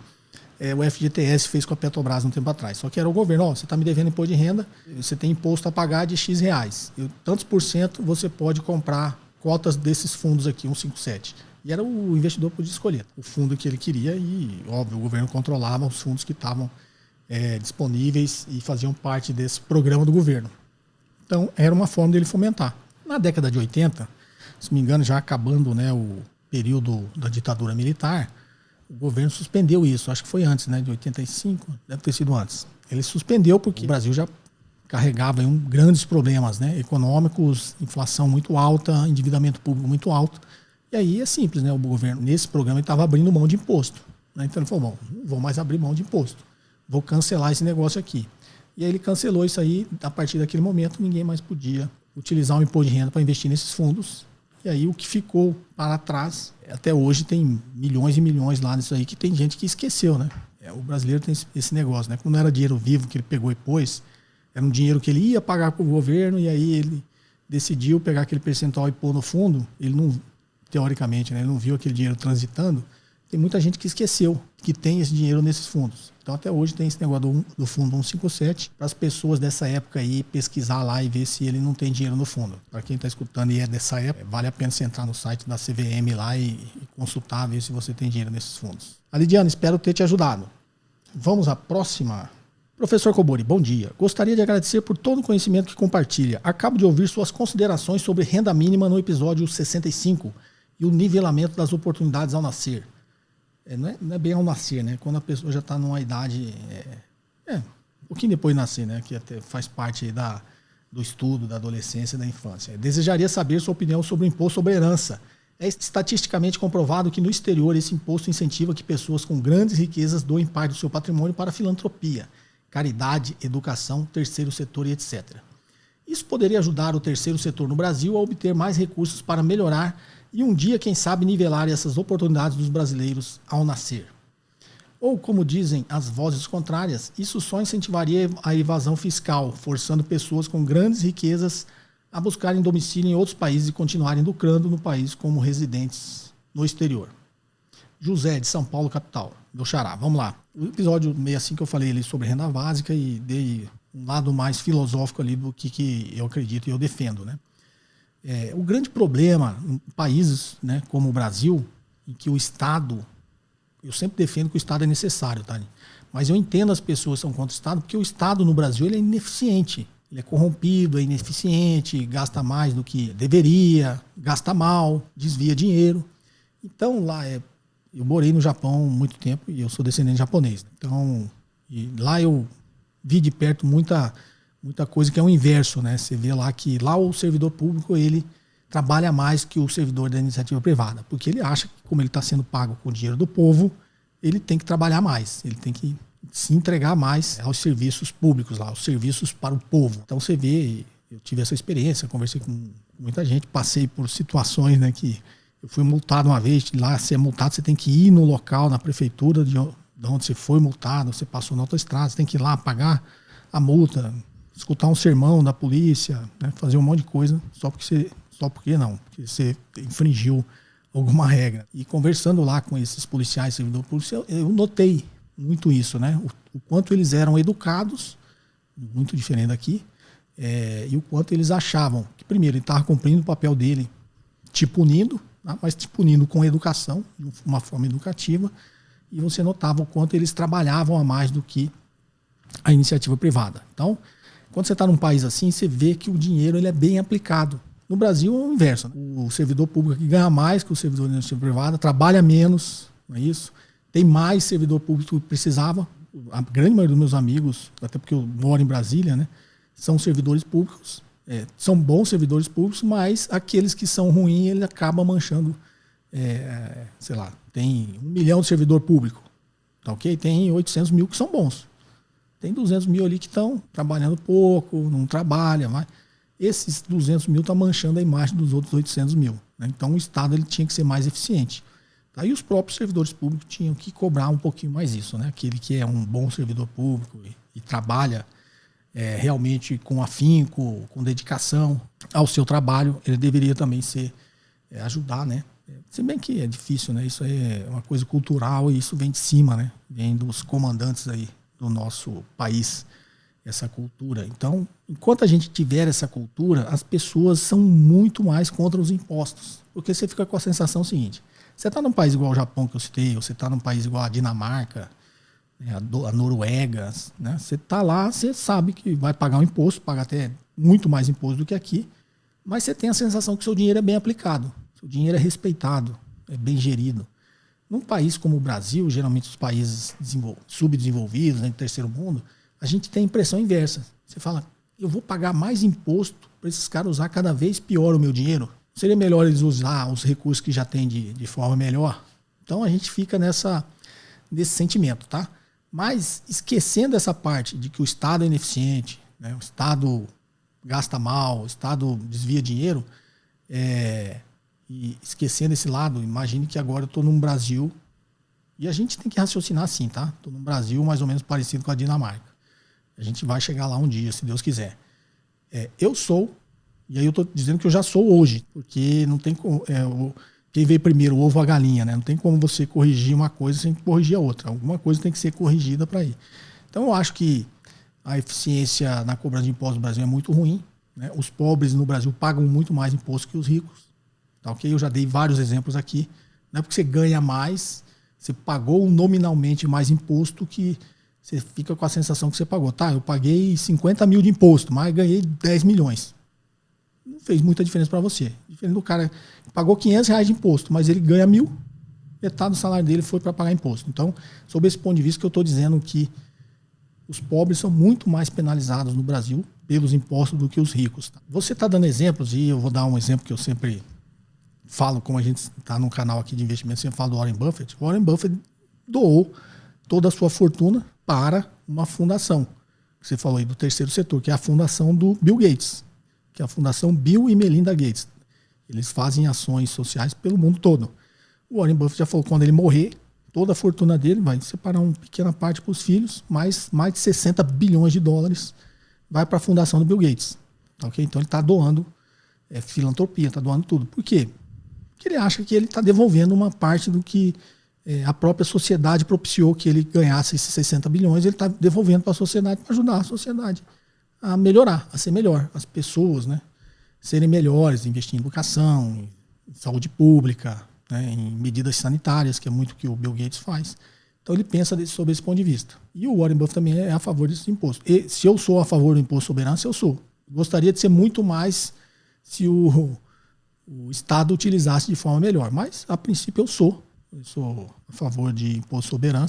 o FGTS fez com a Petrobras um tempo atrás. Só que era o governo, você está me devendo imposto de renda, você tem imposto a pagar de X reais. Tantos por cento você pode comprar cotas desses fundos aqui, 157. E era o investidor que podia escolher o fundo que ele queria e, óbvio, o governo controlava os fundos que estavam disponíveis e faziam parte desse programa do governo. Então, era uma forma dele fomentar. Na década de 80, se não me engano, já acabando, né, o período da ditadura militar, o governo suspendeu isso. Acho que foi antes, né, de 85, deve ter sido antes. Ele suspendeu porque o Brasil já carregava grandes problemas, né, econômicos, inflação muito alta, endividamento público muito alto. E aí é simples, né, o governo, nesse programa, ele estava abrindo mão de imposto. Né, então ele falou, bom, não vou mais abrir mão de imposto. Vou cancelar esse negócio aqui. E aí ele cancelou isso aí. A partir daquele momento, ninguém mais podia utilizar o imposto de renda para investir nesses fundos. E aí o que ficou para trás, até hoje tem milhões e milhões lá nisso aí, que tem gente que esqueceu, né? O brasileiro tem esse negócio, né? Como não era dinheiro vivo que ele pegou e pôs, era um dinheiro que ele ia pagar para o governo e aí ele decidiu pegar aquele percentual e pôr no fundo. Ele não, teoricamente, né? Ele não viu aquele dinheiro transitando. Tem muita gente que esqueceu que tem esse dinheiro nesses fundos. Então até hoje tem esse negócio do fundo 157 para as pessoas dessa época aí pesquisar lá e ver se ele não tem dinheiro no fundo. Para quem está escutando e é dessa época, vale a pena você entrar no site da CVM lá e consultar, ver se você tem dinheiro nesses fundos. Lidiana, espero ter te ajudado. Vamos à próxima. Professor Cobori, bom dia. Gostaria de agradecer por todo o conhecimento que compartilha. Acabo de ouvir suas considerações sobre renda mínima no episódio 65 e o nivelamento das oportunidades ao nascer. Não é bem ao nascer, né? Quando a pessoa já está numa idade, um pouquinho depois de nascer, né? Que até faz parte aí do estudo, da adolescência e da infância. Desejaria saber sua opinião sobre o imposto sobre herança. É estatisticamente comprovado que no exterior esse imposto incentiva que pessoas com grandes riquezas doem parte do seu patrimônio para filantropia, caridade, educação, terceiro setor e etc. Isso poderia ajudar o terceiro setor no Brasil a obter mais recursos para melhorar e um dia, quem sabe, nivelar essas oportunidades dos brasileiros ao nascer. Ou, como dizem as vozes contrárias, isso só incentivaria a evasão fiscal, forçando pessoas com grandes riquezas a buscarem domicílio em outros países e continuarem lucrando no país como residentes no exterior. José, de São Paulo, capital. Do Xará. Vamos lá. O episódio 65 eu falei ali sobre renda básica e dei um lado mais filosófico ali do que eu acredito e eu defendo, né? O grande problema em países, né, como o Brasil, em que o Estado, eu sempre defendo que o Estado é necessário, tá? Mas eu entendo as pessoas que são contra o Estado, porque o Estado no Brasil ele é ineficiente, ele é corrompido, é ineficiente, gasta mais do que deveria, gasta mal, desvia dinheiro. Então lá eu morei no Japão muito tempo e eu sou descendente japonês. Então lá eu vi de perto muita coisa que é o inverso, né? Você vê lá que lá o servidor público ele trabalha mais que o servidor da iniciativa privada, porque ele acha que como ele está sendo pago com o dinheiro do povo, ele tem que trabalhar mais, ele tem que se entregar mais aos serviços públicos lá, aos serviços para o povo. Então você vê, eu tive essa experiência, conversei com muita gente, passei por situações, né, que eu fui multado uma vez, lá você é multado, você tem que ir no local, na prefeitura de onde você foi multado, você passou na autoestrada, você tem que ir lá pagar a multa, escutar um sermão da polícia, né, fazer um monte de coisa, só porque você infringiu alguma regra. E conversando lá com esses policiais, servidor público, eu notei muito isso, né? O quanto eles eram educados, muito diferente daqui, e o quanto eles achavam que, primeiro, ele estava cumprindo o papel dele, te punindo, né, mas te punindo com educação, de uma forma educativa, e você notava o quanto eles trabalhavam a mais do que a iniciativa privada. Então, quando você está num país assim, você vê que o dinheiro ele é bem aplicado. No Brasil é o inverso, né? O servidor público aqui ganha mais que o servidor da iniciativa privada, trabalha menos, não é isso? Tem mais servidor público que precisava. A grande maioria dos meus amigos, até porque eu moro em Brasília, né, são servidores públicos, são bons servidores públicos, mas aqueles que são ruins, ele acaba manchando, sei lá, tem 1 milhão de servidor público, tá ok? Tem 800 mil que são bons. Tem 200 mil ali que estão trabalhando pouco, não trabalham, mas esses 200 mil estão manchando a imagem dos outros 800 mil. Né? Então o Estado ele tinha que ser mais eficiente. Tá? E os próprios servidores públicos tinham que cobrar um pouquinho mais isso. Né? Aquele que é um bom servidor público e trabalha realmente com afinco, com dedicação ao seu trabalho, ele deveria também ajudar, né, Se bem que é difícil, né? Isso é uma coisa cultural e isso vem de cima, né? Vem dos comandantes aí do nosso país, essa cultura. Então, enquanto a gente tiver essa cultura, as pessoas são muito mais contra os impostos. Porque você fica com a sensação seguinte: você está num país igual ao Japão que eu citei, ou você está num país igual a Dinamarca, a Noruega, né? Você está lá, você sabe que vai pagar um imposto, paga até muito mais imposto do que aqui, mas você tem a sensação que seu dinheiro é bem aplicado, seu dinheiro é respeitado, é bem gerido. Num país como o Brasil, geralmente os países subdesenvolvidos, né, do terceiro mundo, a gente tem a impressão inversa. Você fala, eu vou pagar mais imposto para esses caras usar cada vez pior o meu dinheiro? Seria melhor eles usar os recursos que já têm de forma melhor? Então a gente fica nesse sentimento, tá? Mas esquecendo essa parte de que o Estado é ineficiente, né, o Estado gasta mal, o Estado desvia dinheiro, e esquecendo esse lado, imagine que agora eu estou num Brasil, e a gente tem que raciocinar assim, tá? Estou num Brasil mais ou menos parecido com a Dinamarca. A gente vai chegar lá um dia, se Deus quiser. Eu sou, e aí eu estou dizendo que eu já sou hoje, porque não tem como, quem veio primeiro, o ovo ou a galinha, né? Não tem como você corrigir uma coisa sem corrigir a outra. Alguma coisa tem que ser corrigida para ir. Então eu acho que a eficiência na cobrança de impostos no Brasil é muito ruim, né? Os pobres no Brasil pagam muito mais imposto que os ricos. Tá, ok? Eu já dei vários exemplos aqui. Não é porque você ganha mais, você pagou nominalmente mais imposto que você fica com a sensação que você pagou. Tá, eu paguei 50 mil de imposto, mas ganhei 10 milhões. Não fez muita diferença para você. Diferente do cara que pagou 500 reais de imposto, mas ele ganha 1.000, metade do salário dele foi para pagar imposto. Então, sob esse ponto de vista que eu estou dizendo que os pobres são muito mais penalizados no Brasil pelos impostos do que os ricos. Tá? Você está dando exemplos, e eu vou dar um exemplo que eu sempre falo, como a gente está num canal aqui de investimento, sempre falo do Warren Buffett. O Warren Buffett doou toda a sua fortuna para uma fundação. Você falou aí do terceiro setor, que é a fundação do Bill Gates, que é a fundação Bill e Melinda Gates. Eles fazem ações sociais pelo mundo todo. O Warren Buffett já falou que quando ele morrer, toda a fortuna dele vai separar uma pequena parte para os filhos, mas mais de 60 bilhões de dólares vai para a fundação do Bill Gates. Okay? Então ele está doando filantropia, está doando tudo. Por quê? Porque ele acha que ele está devolvendo uma parte do que a própria sociedade propiciou que ele ganhasse esses 60 bilhões, ele está devolvendo para a sociedade para ajudar a sociedade a melhorar, a ser melhor. As pessoas, né, serem melhores, investir em educação, em saúde pública, né, em medidas sanitárias, que é muito o que o Bill Gates faz. Então ele pensa sob esse ponto de vista. E o Warren Buffett também é a favor desse imposto. E se eu sou a favor do imposto soberano, eu sou. Gostaria de ser muito mais se o Estado utilizasse de forma melhor. Mas, a princípio, eu sou a favor de imposto soberano.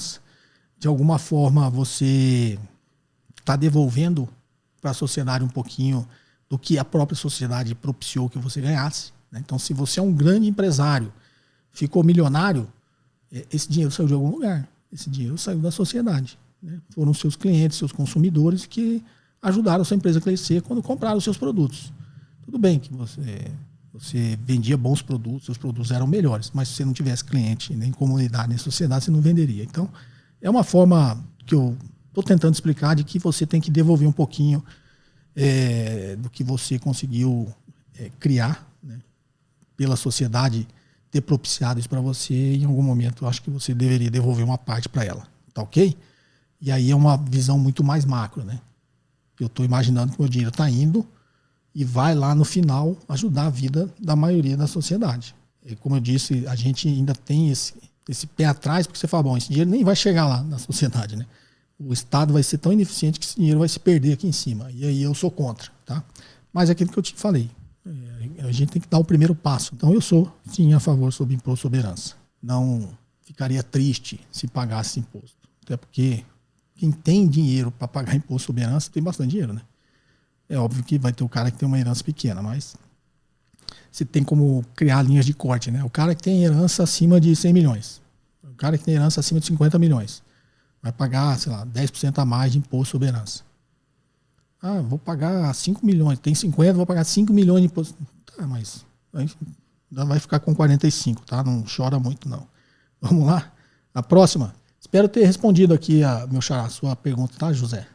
De alguma forma, você está devolvendo para a sociedade um pouquinho do que a própria sociedade propiciou que você ganhasse. Né? Então, se você é um grande empresário, ficou milionário, esse dinheiro saiu de algum lugar. Esse dinheiro saiu da sociedade. Né? Foram seus clientes, seus consumidores que ajudaram a sua empresa a crescer quando compraram os seus produtos. Tudo bem que você vendia bons produtos, seus produtos eram melhores, mas se você não tivesse cliente, nem comunidade, nem sociedade, você não venderia. Então, é uma forma que eu estou tentando explicar de que você tem que devolver um pouquinho do que você conseguiu criar, né, pela sociedade ter propiciado isso para você, e em algum momento eu acho que você deveria devolver uma parte para ela, tá ok? E aí é uma visão muito mais macro, né? Eu estou imaginando que o meu dinheiro está indo e vai lá no final ajudar a vida da maioria da sociedade. E como eu disse, a gente ainda tem esse pé atrás, porque você fala, bom, esse dinheiro nem vai chegar lá na sociedade, né? O Estado vai ser tão ineficiente que esse dinheiro vai se perder aqui em cima. E aí eu sou contra, tá? Mas é aquilo que eu te falei. A gente tem que dar o primeiro passo. Então eu sou, sim, a favor sobre imposto soberano. Não ficaria triste se pagasse imposto. Até porque quem tem dinheiro para pagar imposto soberano tem bastante dinheiro, né? É óbvio que vai ter o cara que tem uma herança pequena, mas você tem como criar linhas de corte, né? O cara que tem herança acima de 100 milhões, o cara que tem herança acima de 50 milhões, vai pagar, sei lá, 10% a mais de imposto sobre herança. Ah, vou pagar 5 milhões, tem 50, vou pagar 5 milhões de imposto. Tá, mas ainda vai ficar com 45, tá? Não chora muito, não. Vamos lá? A próxima. Espero ter respondido aqui a sua pergunta, tá, José?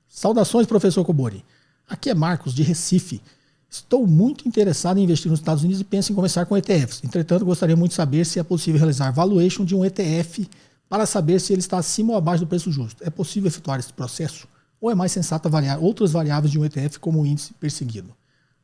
Saudações, professor Cobori. Aqui é Marcos, de Recife. Estou muito interessado em investir nos Estados Unidos e penso em começar com ETFs. Entretanto, gostaria muito de saber se é possível realizar valuation de um ETF para saber se ele está acima ou abaixo do preço justo. É possível efetuar esse processo? Ou é mais sensato avaliar outras variáveis de um ETF como o índice perseguido?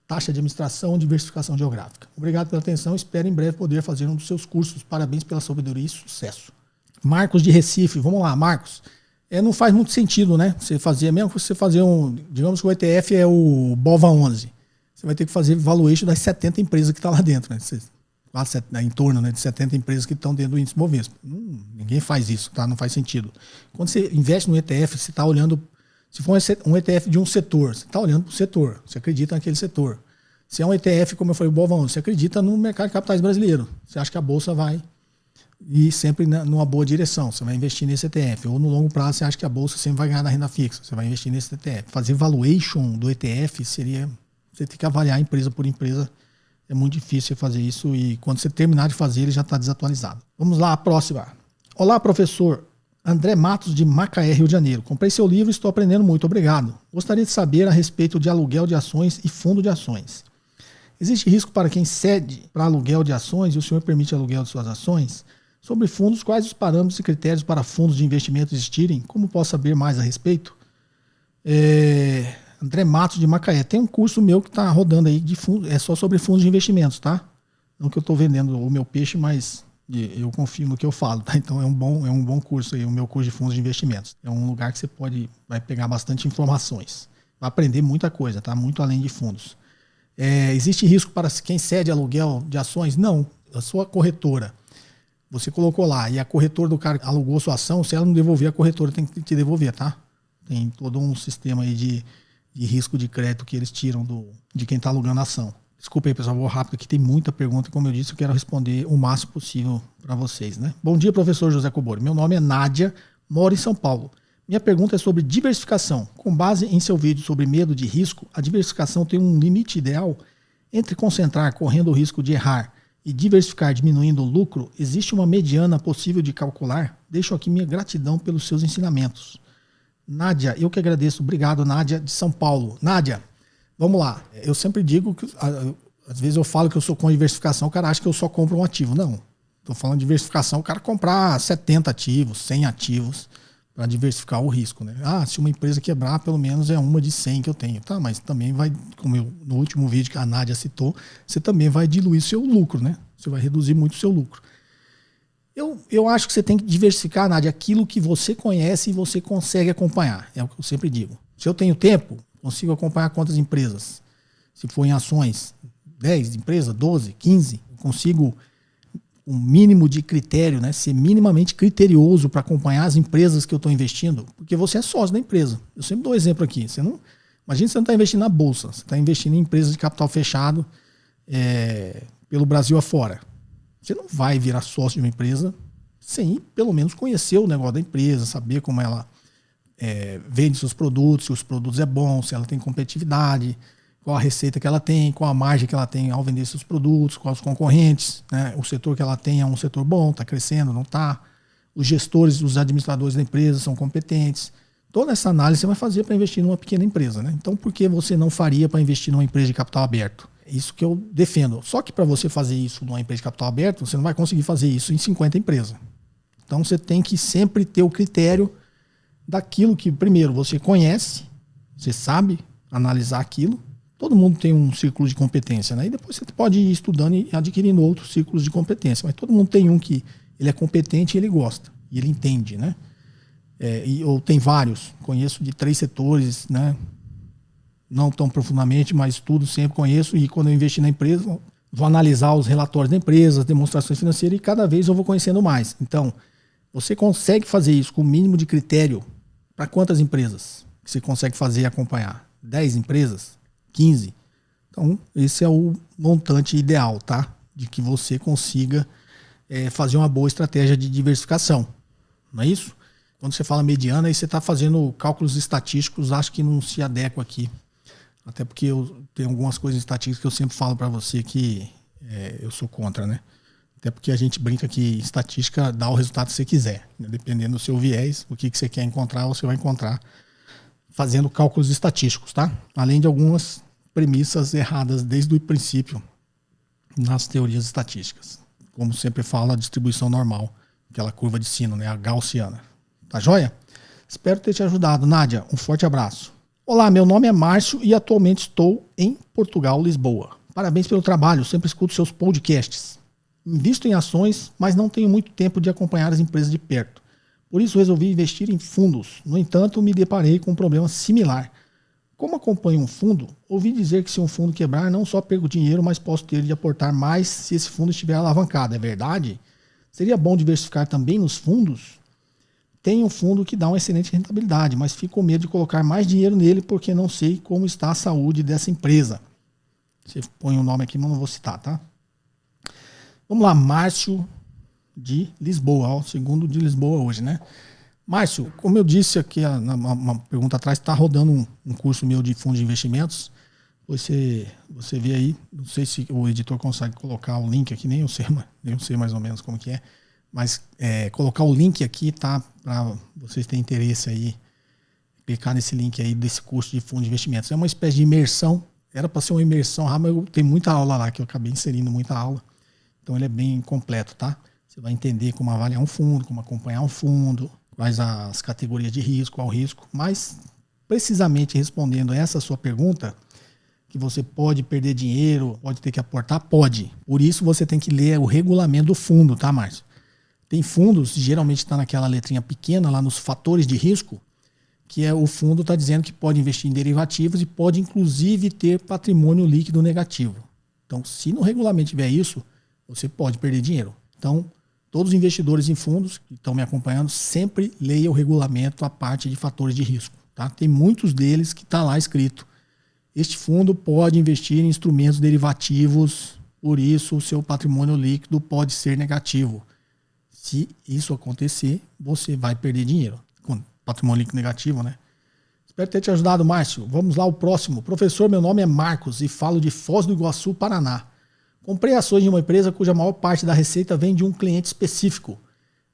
Taxa de administração, diversificação geográfica. Obrigado pela atenção, espero em breve poder fazer um dos seus cursos. Parabéns pela sabedoria e sucesso. Marcos de Recife, vamos lá, Marcos. Não faz muito sentido, né? Você fazer, mesmo que você fazer digamos que o ETF é o BOVA11. Você vai ter que fazer valuation das 70 empresas que estão lá dentro, né? Em torno, né, de 70 empresas que estão dentro do índice Bovespa. Ninguém faz isso, tá? Não faz sentido. Quando você investe no ETF, você está olhando. Se for um ETF de um setor, você está olhando para o setor, você acredita naquele setor. Se é um ETF, como eu falei, o BOVA11, você acredita no mercado de capitais brasileiro. Você acha que a Bolsa vai ir sempre numa boa direção. Você vai investir nesse ETF. Ou no longo prazo, você acha que a Bolsa sempre vai ganhar na renda fixa. Você vai investir nesse ETF. Fazer valuation do ETF seria... Você tem que avaliar empresa por empresa. É muito difícil você fazer isso e quando você terminar de fazer, ele já está desatualizado. Vamos lá, a próxima. Olá, professor. André Matos, de Macaé, Rio de Janeiro. Comprei seu livro e estou aprendendo muito. Obrigado. Gostaria de saber a respeito de aluguel de ações e fundo de ações. Existe risco para quem cede para aluguel de ações e o senhor permite aluguel de suas ações? Sobre fundos, quais os parâmetros e critérios para fundos de investimento existirem? Como posso saber mais a respeito? André Matos, de Macaé. Tem um curso meu que está rodando aí de fundo, é só sobre fundos de investimentos, tá? Não que eu estou vendendo o meu peixe, mas eu confio no que eu falo, tá? Então é um bom curso aí, o meu curso de fundos de investimentos. É um lugar que você vai pegar bastante informações. Vai aprender muita coisa, tá? Muito além de fundos. Existe risco para quem cede aluguel de ações? Não. A sua corretora, você colocou lá e a corretora do cara alugou sua ação, se ela não devolver, a corretora tem que te devolver, tá? Tem todo um sistema aí de risco de crédito que eles tiram de quem está alugando a ação. Desculpa aí, pessoal, vou rápido aqui, tem muita pergunta, como eu disse, eu quero responder o máximo possível para vocês, né? Bom dia, professor José Cobori. Meu nome é Nádia, moro em São Paulo. Minha pergunta é sobre diversificação. Com base em seu vídeo sobre medo de risco, a diversificação tem um limite ideal? Entre concentrar correndo o risco de errar e diversificar diminuindo o lucro, existe uma mediana possível de calcular? Deixo aqui minha gratidão pelos seus ensinamentos. Nádia, eu que agradeço. Obrigado, Nádia, de São Paulo. Nádia, vamos lá. Eu sempre digo que, às vezes eu falo que eu sou com diversificação, o cara acha que eu só compro um ativo. Não. Estou falando de diversificação, o cara comprar 70 ativos, 100 ativos para diversificar o risco, né? Se uma empresa quebrar, pelo menos é uma de 100 que eu tenho. Tá, mas também vai, como no último vídeo que a Nádia citou, você também vai diluir seu lucro, né? Você vai reduzir muito o seu lucro. Eu acho que você tem que diversificar, Nádia, aquilo que você conhece e você consegue acompanhar. É o que eu sempre digo. Se eu tenho tempo, consigo acompanhar quantas empresas. Se for em ações, 10 empresas, 12, 15, eu consigo um mínimo de critério, né? Ser minimamente criterioso para acompanhar as empresas que eu estou investindo, porque você é sócio da empresa. Eu sempre dou um exemplo aqui. Imagina que você não está investindo na bolsa, você está investindo em empresas de capital fechado pelo Brasil afora. Você não vai virar sócio de uma empresa sem pelo menos conhecer o negócio da empresa, saber como ela vende seus produtos, se os produtos é bom, se ela tem competitividade, qual a receita que ela tem, qual a margem que ela tem ao vender seus produtos, quais os concorrentes, né? O setor que ela tem é um setor bom, está crescendo, não está. Os gestores, os administradores da empresa são competentes. Toda essa análise você vai fazer para investir numa pequena empresa, né? Então, por que você não faria para investir numa empresa de capital aberto? É isso que eu defendo. Só que para você fazer isso numa empresa de capital aberto, você não vai conseguir fazer isso em 50 empresas. Então, você tem que sempre ter o critério daquilo que, primeiro, você conhece, você sabe analisar aquilo. Todo mundo tem um círculo de competência, né? E depois você pode ir estudando e adquirindo outros círculos de competência. Mas todo mundo tem um que ele é competente e ele gosta. E ele entende, né? Ou tem vários. Conheço de 3 setores, né? Não tão profundamente, mas estudo sempre, conheço. E quando eu investi na empresa, vou analisar os relatórios da empresa, as demonstrações financeiras, e cada vez eu vou conhecendo mais. Então, você consegue fazer isso com o mínimo de critério para quantas empresas que você consegue fazer e acompanhar? 10 empresas? 15? Então, esse é o montante ideal, tá? De que você consiga fazer uma boa estratégia de diversificação. Não é isso? Quando você fala mediana, aí você está fazendo cálculos estatísticos, acho que não se adequa aqui. Até porque eu tenho algumas coisas estatísticas que eu sempre falo para você que eu sou contra, né? Até porque a gente brinca que estatística dá o resultado que você quiser. Né? Dependendo do seu viés, o que você quer encontrar, você vai encontrar fazendo cálculos estatísticos, tá? Além de algumas premissas erradas desde o princípio nas teorias estatísticas. Como sempre fala, a distribuição normal, aquela curva de sino, né, a gaussiana. Tá joia? Espero ter te ajudado, Nádia. Um forte abraço. Olá, meu nome é Márcio e atualmente estou em Portugal, Lisboa. Parabéns pelo trabalho, sempre escuto seus podcasts. Invisto em ações, mas não tenho muito tempo de acompanhar as empresas de perto. Por isso resolvi investir em fundos. No entanto, me deparei com um problema similar. Como acompanho um fundo, ouvi dizer que se um fundo quebrar, não só perco dinheiro, mas posso ter de aportar mais se esse fundo estiver alavancado. É verdade? Seria bom diversificar também nos fundos? Tem um fundo que dá uma excelente rentabilidade, mas fico com medo de colocar mais dinheiro nele porque não sei como está a saúde dessa empresa. Você põe o nome aqui, mas não vou citar, tá? Vamos lá, Márcio de Lisboa, ó, segundo de Lisboa hoje, né? Márcio, como eu disse aqui uma pergunta atrás, está rodando um curso meu de fundos de investimentos. Você vê aí, não sei se o editor consegue colocar o link aqui, nem eu sei mais ou menos como que é, mas colocar o link aqui, tá? Para vocês terem interesse aí, clicar nesse link aí desse curso de fundos de investimentos. É uma espécie de imersão, era para ser uma imersão, mas tem muita aula lá, que eu acabei inserindo muita aula. Então ele é bem completo, tá? Você vai entender como avaliar um fundo, como acompanhar um fundo, quais as categorias de risco, qual o risco. Mas, precisamente respondendo a essa sua pergunta, que você pode perder dinheiro, pode ter que aportar, pode. Por isso você tem que ler o regulamento do fundo, tá, Márcio? Tem fundos, geralmente está naquela letrinha pequena, lá nos fatores de risco, que o fundo está dizendo que pode investir em derivativos e pode, inclusive, ter patrimônio líquido negativo. Então, se no regulamento tiver isso, você pode perder dinheiro. Então, todos os investidores em fundos que estão me acompanhando, sempre leia o regulamento, a parte de fatores de risco. Tá? Tem muitos deles que está lá escrito. Este fundo pode investir em instrumentos derivativos, por isso o seu patrimônio líquido pode ser negativo. Se isso acontecer, você vai perder dinheiro. Com patrimônio líquido negativo, né? Espero ter te ajudado, Márcio. Vamos lá, o próximo. Professor, meu nome é Marcos e falo de Foz do Iguaçu, Paraná. Comprei ações de uma empresa cuja maior parte da receita vem de um cliente específico.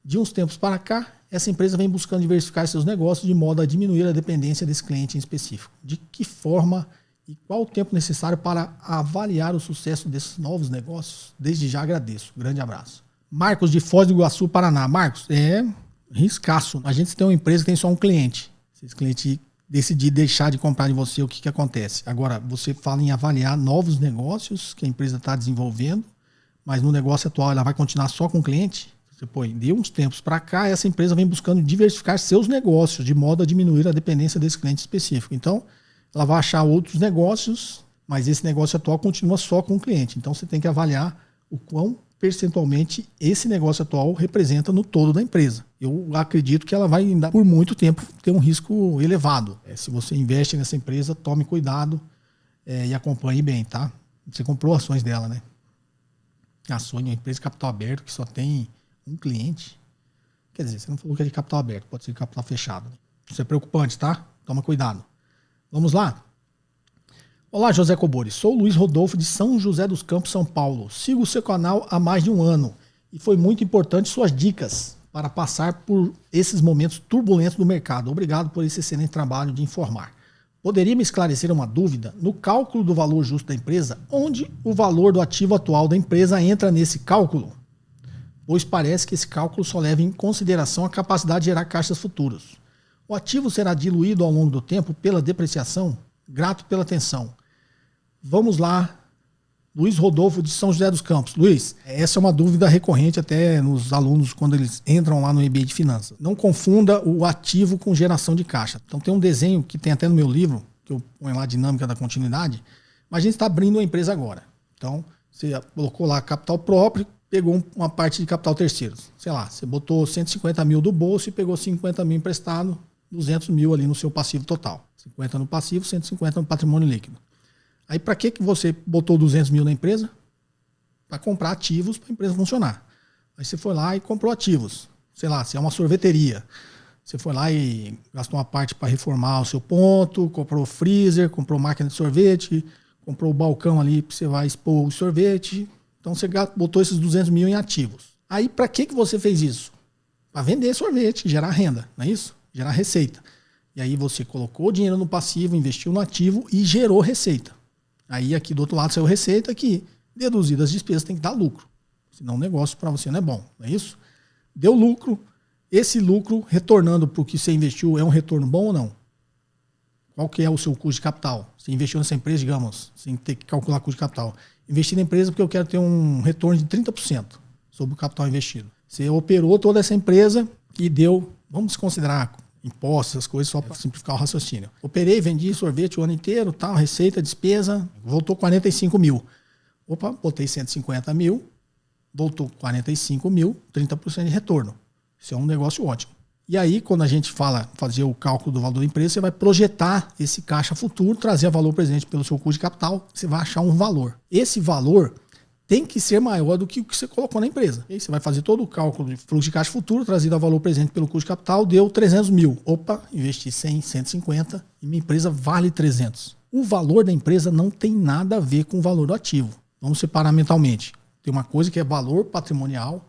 De uns tempos para cá, essa empresa vem buscando diversificar seus negócios de modo a diminuir a dependência desse cliente em específico. De que forma e qual o tempo necessário para avaliar o sucesso desses novos negócios? Desde já agradeço. Grande abraço. Marcos de Foz do Iguaçu, Paraná. Marcos, é riscaço. A gente tem uma empresa que tem só um cliente. Se esse cliente decidir deixar de comprar de você, o que acontece? Agora, você fala em avaliar novos negócios que a empresa está desenvolvendo, mas no negócio atual ela vai continuar só com o cliente? Você põe, de uns tempos para cá, essa empresa vem buscando diversificar seus negócios, de modo a diminuir a dependência desse cliente específico. Então, ela vai achar outros negócios, mas esse negócio atual continua só com o cliente. Então, você tem que avaliar o quão percentualmente esse negócio atual representa no todo da empresa. Eu acredito que ela vai ainda por muito tempo ter um risco elevado. Se você investe nessa empresa, tome cuidado e acompanhe bem, tá? Você comprou ações dela, né? A Sony é uma empresa de capital aberto que só tem um cliente. Quer dizer, você não falou que é de capital aberto, pode ser de capital fechado. Isso é preocupante, tá? Toma cuidado. Vamos lá? Olá, José Cobori. Sou Luiz Rodolfo de São José dos Campos, São Paulo. Sigo o seu canal há mais de um ano e foi muito importante suas dicas para passar por esses momentos turbulentos do mercado. Obrigado por esse excelente trabalho de informar. Poderia me esclarecer uma dúvida? No cálculo do valor justo da empresa, onde o valor do ativo atual da empresa entra nesse cálculo? Pois parece que esse cálculo só leva em consideração a capacidade de gerar caixas futuros. O ativo será diluído ao longo do tempo pela depreciação? Grato pela atenção. Vamos lá, Luiz Rodolfo de São José dos Campos. Luiz, essa é uma dúvida recorrente até nos alunos quando eles entram lá no MBA de Finanças. Não confunda o ativo com geração de caixa. Então tem um desenho que tem até no meu livro, que eu ponho lá a dinâmica da continuidade, mas a gente está abrindo uma empresa agora. Então você colocou lá capital próprio, pegou uma parte de capital terceiro. Sei lá, você botou 150 mil do bolso e pegou 50 mil emprestado, 200 mil ali no seu passivo total. 50 no passivo, 150 no patrimônio líquido. Aí para que você botou 200 mil na empresa? Para comprar ativos para a empresa funcionar. Aí você foi lá e comprou ativos. Sei lá, se é uma sorveteria. Você foi lá e gastou uma parte para reformar o seu ponto, comprou freezer, comprou máquina de sorvete, comprou o balcão ali que você vai expor o sorvete. Então você botou esses 200 mil em ativos. Aí para que você fez isso? Para vender sorvete, gerar renda, não é isso? Gerar receita. E aí você colocou o dinheiro no passivo, investiu no ativo e gerou receita. Aí aqui do outro lado saiu receita, aqui, deduzidas as despesas, tem que dar lucro. Senão o negócio para você não é bom, não é isso? Deu lucro, esse lucro retornando para o que você investiu é um retorno bom ou não? Qual que é o seu custo de capital? Você investiu nessa empresa, digamos, sem ter que calcular custo de capital. Investi na empresa porque eu quero ter um retorno de 30% sobre o capital investido. Você operou toda essa empresa e deu, vamos considerar impostos, essas coisas, só para simplificar o raciocínio. Operei, vendi sorvete o ano inteiro, tal, receita, despesa, voltou 45 mil. Opa, botei 150 mil, voltou 45 mil, 30% de retorno. Isso é um negócio ótimo. E aí, quando a gente fala fazer o cálculo do valor da empresa, você vai projetar esse caixa futuro, trazer valor presente pelo seu custo de capital, você vai achar um valor. Esse valor tem que ser maior do que o que você colocou na empresa. E aí você vai fazer todo o cálculo de fluxo de caixa futuro, trazido a valor presente pelo custo de capital, deu 300 mil. Opa, investi 100, 150 e minha empresa vale 300. O valor da empresa não tem nada a ver com o valor do ativo. Vamos separar mentalmente. Tem uma coisa que é valor patrimonial,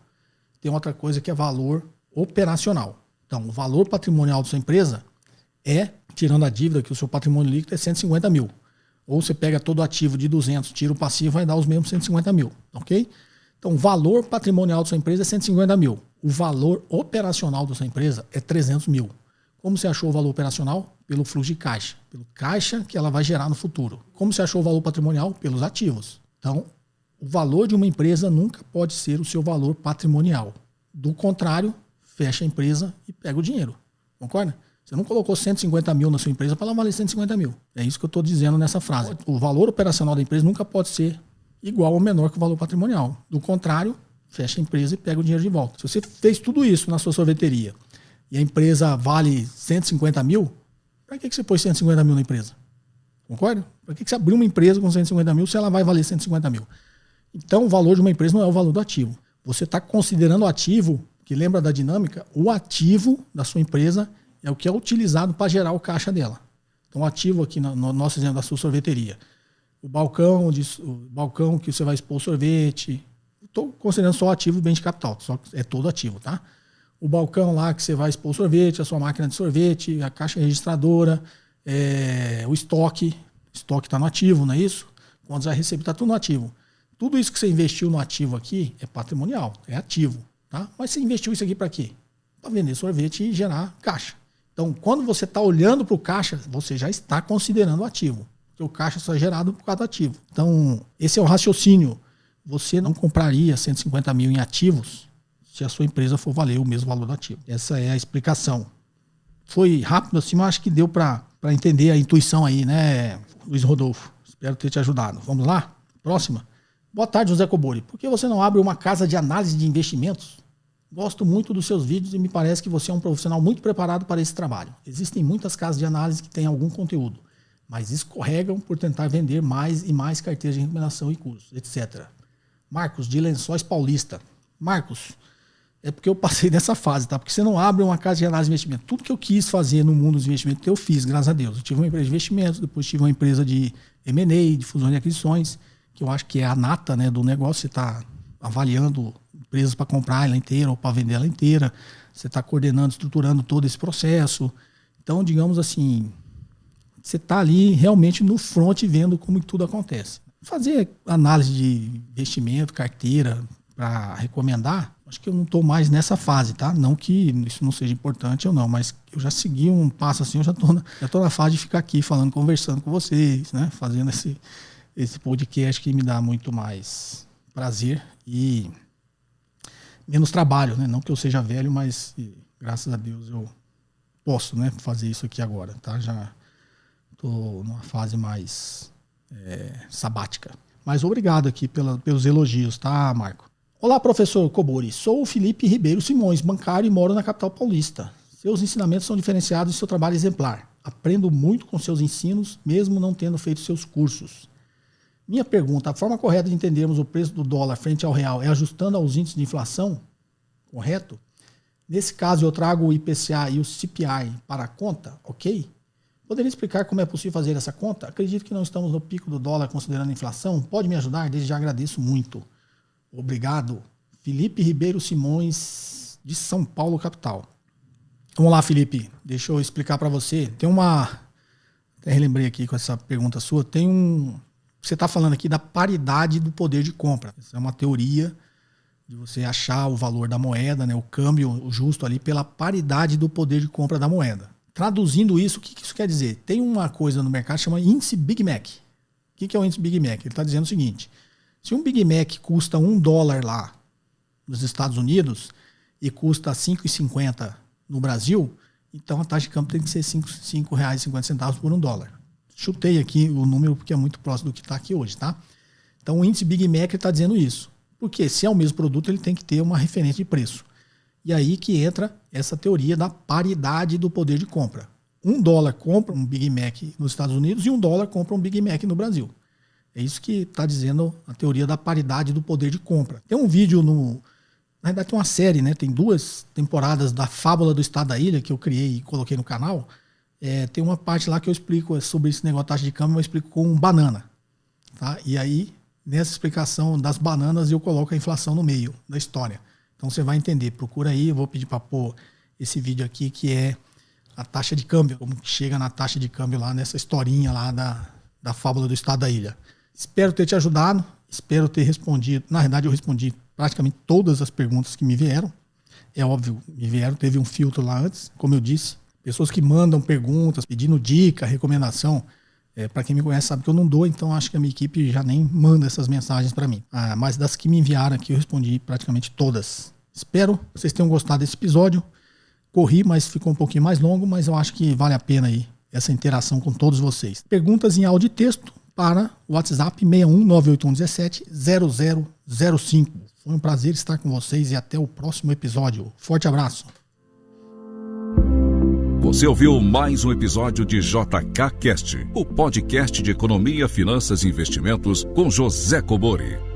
tem outra coisa que é valor operacional. Então, o valor patrimonial da sua empresa é, tirando a dívida, que o seu patrimônio líquido é 150 mil. Ou você pega todo o ativo de 200, tira o passivo, vai dar os mesmos 150 mil. Ok? Então, o valor patrimonial da sua empresa é 150 mil. O valor operacional da sua empresa é 300 mil. Como você achou o valor operacional? Pelo fluxo de caixa. Pelo caixa que ela vai gerar no futuro. Como você achou o valor patrimonial? Pelos ativos. Então, o valor de uma empresa nunca pode ser o seu valor patrimonial. Do contrário, fecha a empresa e pega o dinheiro. Concorda? Você não colocou 150 mil na sua empresa para ela valer 150 mil. É isso que eu estou dizendo nessa frase. O valor operacional da empresa nunca pode ser igual ou menor que o valor patrimonial. Do contrário, fecha a empresa e pega o dinheiro de volta. Se você fez tudo isso na sua sorveteria e a empresa vale 150 mil, para que você pôs 150 mil na empresa? Concorda? Para que você abriu uma empresa com 150 mil se ela vai valer 150 mil? Então, o valor de uma empresa não é o valor do ativo. Você está considerando o ativo, que lembra da dinâmica, o ativo da sua empresa é o que é utilizado para gerar o caixa dela. Então, o ativo aqui no nosso exemplo da sua sorveteria. O balcão que você vai expor o sorvete. Estou considerando só o ativo bem de capital, só é todo ativo, tá? O balcão lá que você vai expor o sorvete, a sua máquina de sorvete, a caixa registradora, o estoque. O estoque está no ativo, não é isso? Quando você vai receber, está tudo no ativo. Tudo isso que você investiu no ativo aqui é patrimonial, é ativo. Tá? Mas você investiu isso aqui para quê? Para vender sorvete e gerar caixa. Então, quando você está olhando para o caixa, você já está considerando o ativo. Porque o caixa só é gerado por causa do ativo. Então, esse é o raciocínio. Você não compraria 150 mil em ativos se a sua empresa for valer o mesmo valor do ativo. Essa é a explicação. Foi rápido assim, mas acho que deu para entender a intuição aí, né, Luiz Rodolfo? Espero ter te ajudado. Vamos lá? Próxima. Boa tarde, José Cobori. Por que você não abre uma casa de análise de investimentos? Gosto muito dos seus vídeos e me parece que você é um profissional muito preparado para esse trabalho. Existem muitas casas de análise que têm algum conteúdo, mas escorregam por tentar vender mais e mais carteiras de recomendação e cursos, etc. Marcos, de Lençóis Paulista. Marcos, é porque eu passei dessa fase, tá? Porque você não abre uma casa de análise de investimento. Tudo que eu quis fazer no mundo dos investimentos, eu fiz, graças a Deus. Eu tive uma empresa de investimentos, depois tive uma empresa de M&A, de fusões e aquisições, que eu acho que é a nata, né, do negócio. Você está avaliando empresas para comprar ela inteira ou para vender ela inteira. Você está coordenando, estruturando todo esse processo. Então, digamos assim, você está ali realmente no front vendo como tudo acontece. Fazer análise de investimento, carteira, para recomendar, acho que eu não estou mais nessa fase, tá? Não que isso não seja importante ou não, mas eu já segui um passo assim, eu já estou na fase de ficar aqui falando, conversando com vocês, né? Fazendo esse podcast que me dá muito mais prazer e menos trabalho, né? Não que eu seja velho, mas graças a Deus eu posso, né, fazer isso aqui agora, tá? Já estou numa fase mais sabática. Mas obrigado aqui pelos elogios, tá, Marco? Olá, professor Cobori. Sou o Felipe Ribeiro Simões, bancário e moro na capital paulista. Seus ensinamentos são diferenciados e seu trabalho é exemplar. Aprendo muito com seus ensinos, mesmo não tendo feito seus cursos. Minha pergunta, a forma correta de entendermos o preço do dólar frente ao real é ajustando aos índices de inflação? Correto? Nesse caso, eu trago o IPCA e o CPI para a conta, ok? Poderia explicar como é possível fazer essa conta? Acredito que não estamos no pico do dólar considerando a inflação. Pode me ajudar? Desde já agradeço muito. Obrigado. Felipe Ribeiro Simões, de São Paulo, capital. Vamos lá, Felipe. Deixa eu explicar para você. Até relembrei aqui com essa pergunta sua. Tem Você está falando aqui da paridade do poder de compra. Essa é uma teoria de você achar o valor da moeda, né, o câmbio justo ali pela paridade do poder de compra da moeda. Traduzindo isso, o que isso quer dizer? Tem uma coisa no mercado que chama índice Big Mac. O que é o índice Big Mac? Ele está dizendo o seguinte: se um Big Mac custa $1 lá nos Estados Unidos e custa R$5,50 no Brasil, então a taxa de câmbio tem que ser R$5,50 por $1. Chutei aqui o número porque é muito próximo do que está aqui hoje, tá? Então o índice Big Mac está dizendo isso. Porque se é o mesmo produto, ele tem que ter uma referência de preço. E aí que entra essa teoria da paridade do poder de compra. $1 compra um Big Mac nos Estados Unidos e $1 compra um Big Mac no Brasil. É isso que está dizendo a teoria da paridade do poder de compra. Tem um vídeo na verdade tem uma série, né? Tem 2 temporadas da Fábula do Estado da Ilha que eu criei e coloquei no canal. Tem uma parte lá que eu explico sobre esse negócio de taxa de câmbio, eu explico com banana. Tá? E aí, nessa explicação das bananas, eu coloco a inflação no meio da história. Então você vai entender. Procura aí, eu vou pedir para pôr esse vídeo aqui, que é a taxa de câmbio, como chega na taxa de câmbio lá nessa historinha lá da Fábula do Estado da Ilha. Espero ter te ajudado, espero ter respondido. Na verdade, eu respondi praticamente todas as perguntas que me vieram. É óbvio, me vieram, teve um filtro lá antes, como eu disse. Pessoas que mandam perguntas, pedindo dica, recomendação. Para quem me conhece sabe que eu não dou, então acho que a minha equipe já nem manda essas mensagens para mim. Mas das que me enviaram aqui, eu respondi praticamente todas. Espero que vocês tenham gostado desse episódio. Corri, mas ficou um pouquinho mais longo, mas eu acho que vale a pena aí essa interação com todos vocês. Perguntas em áudio e texto para o WhatsApp 61-98117-0005. Foi um prazer estar com vocês e até o próximo episódio. Forte abraço. Você ouviu mais um episódio de JK Cast, o podcast de economia, finanças e investimentos com José Cobori.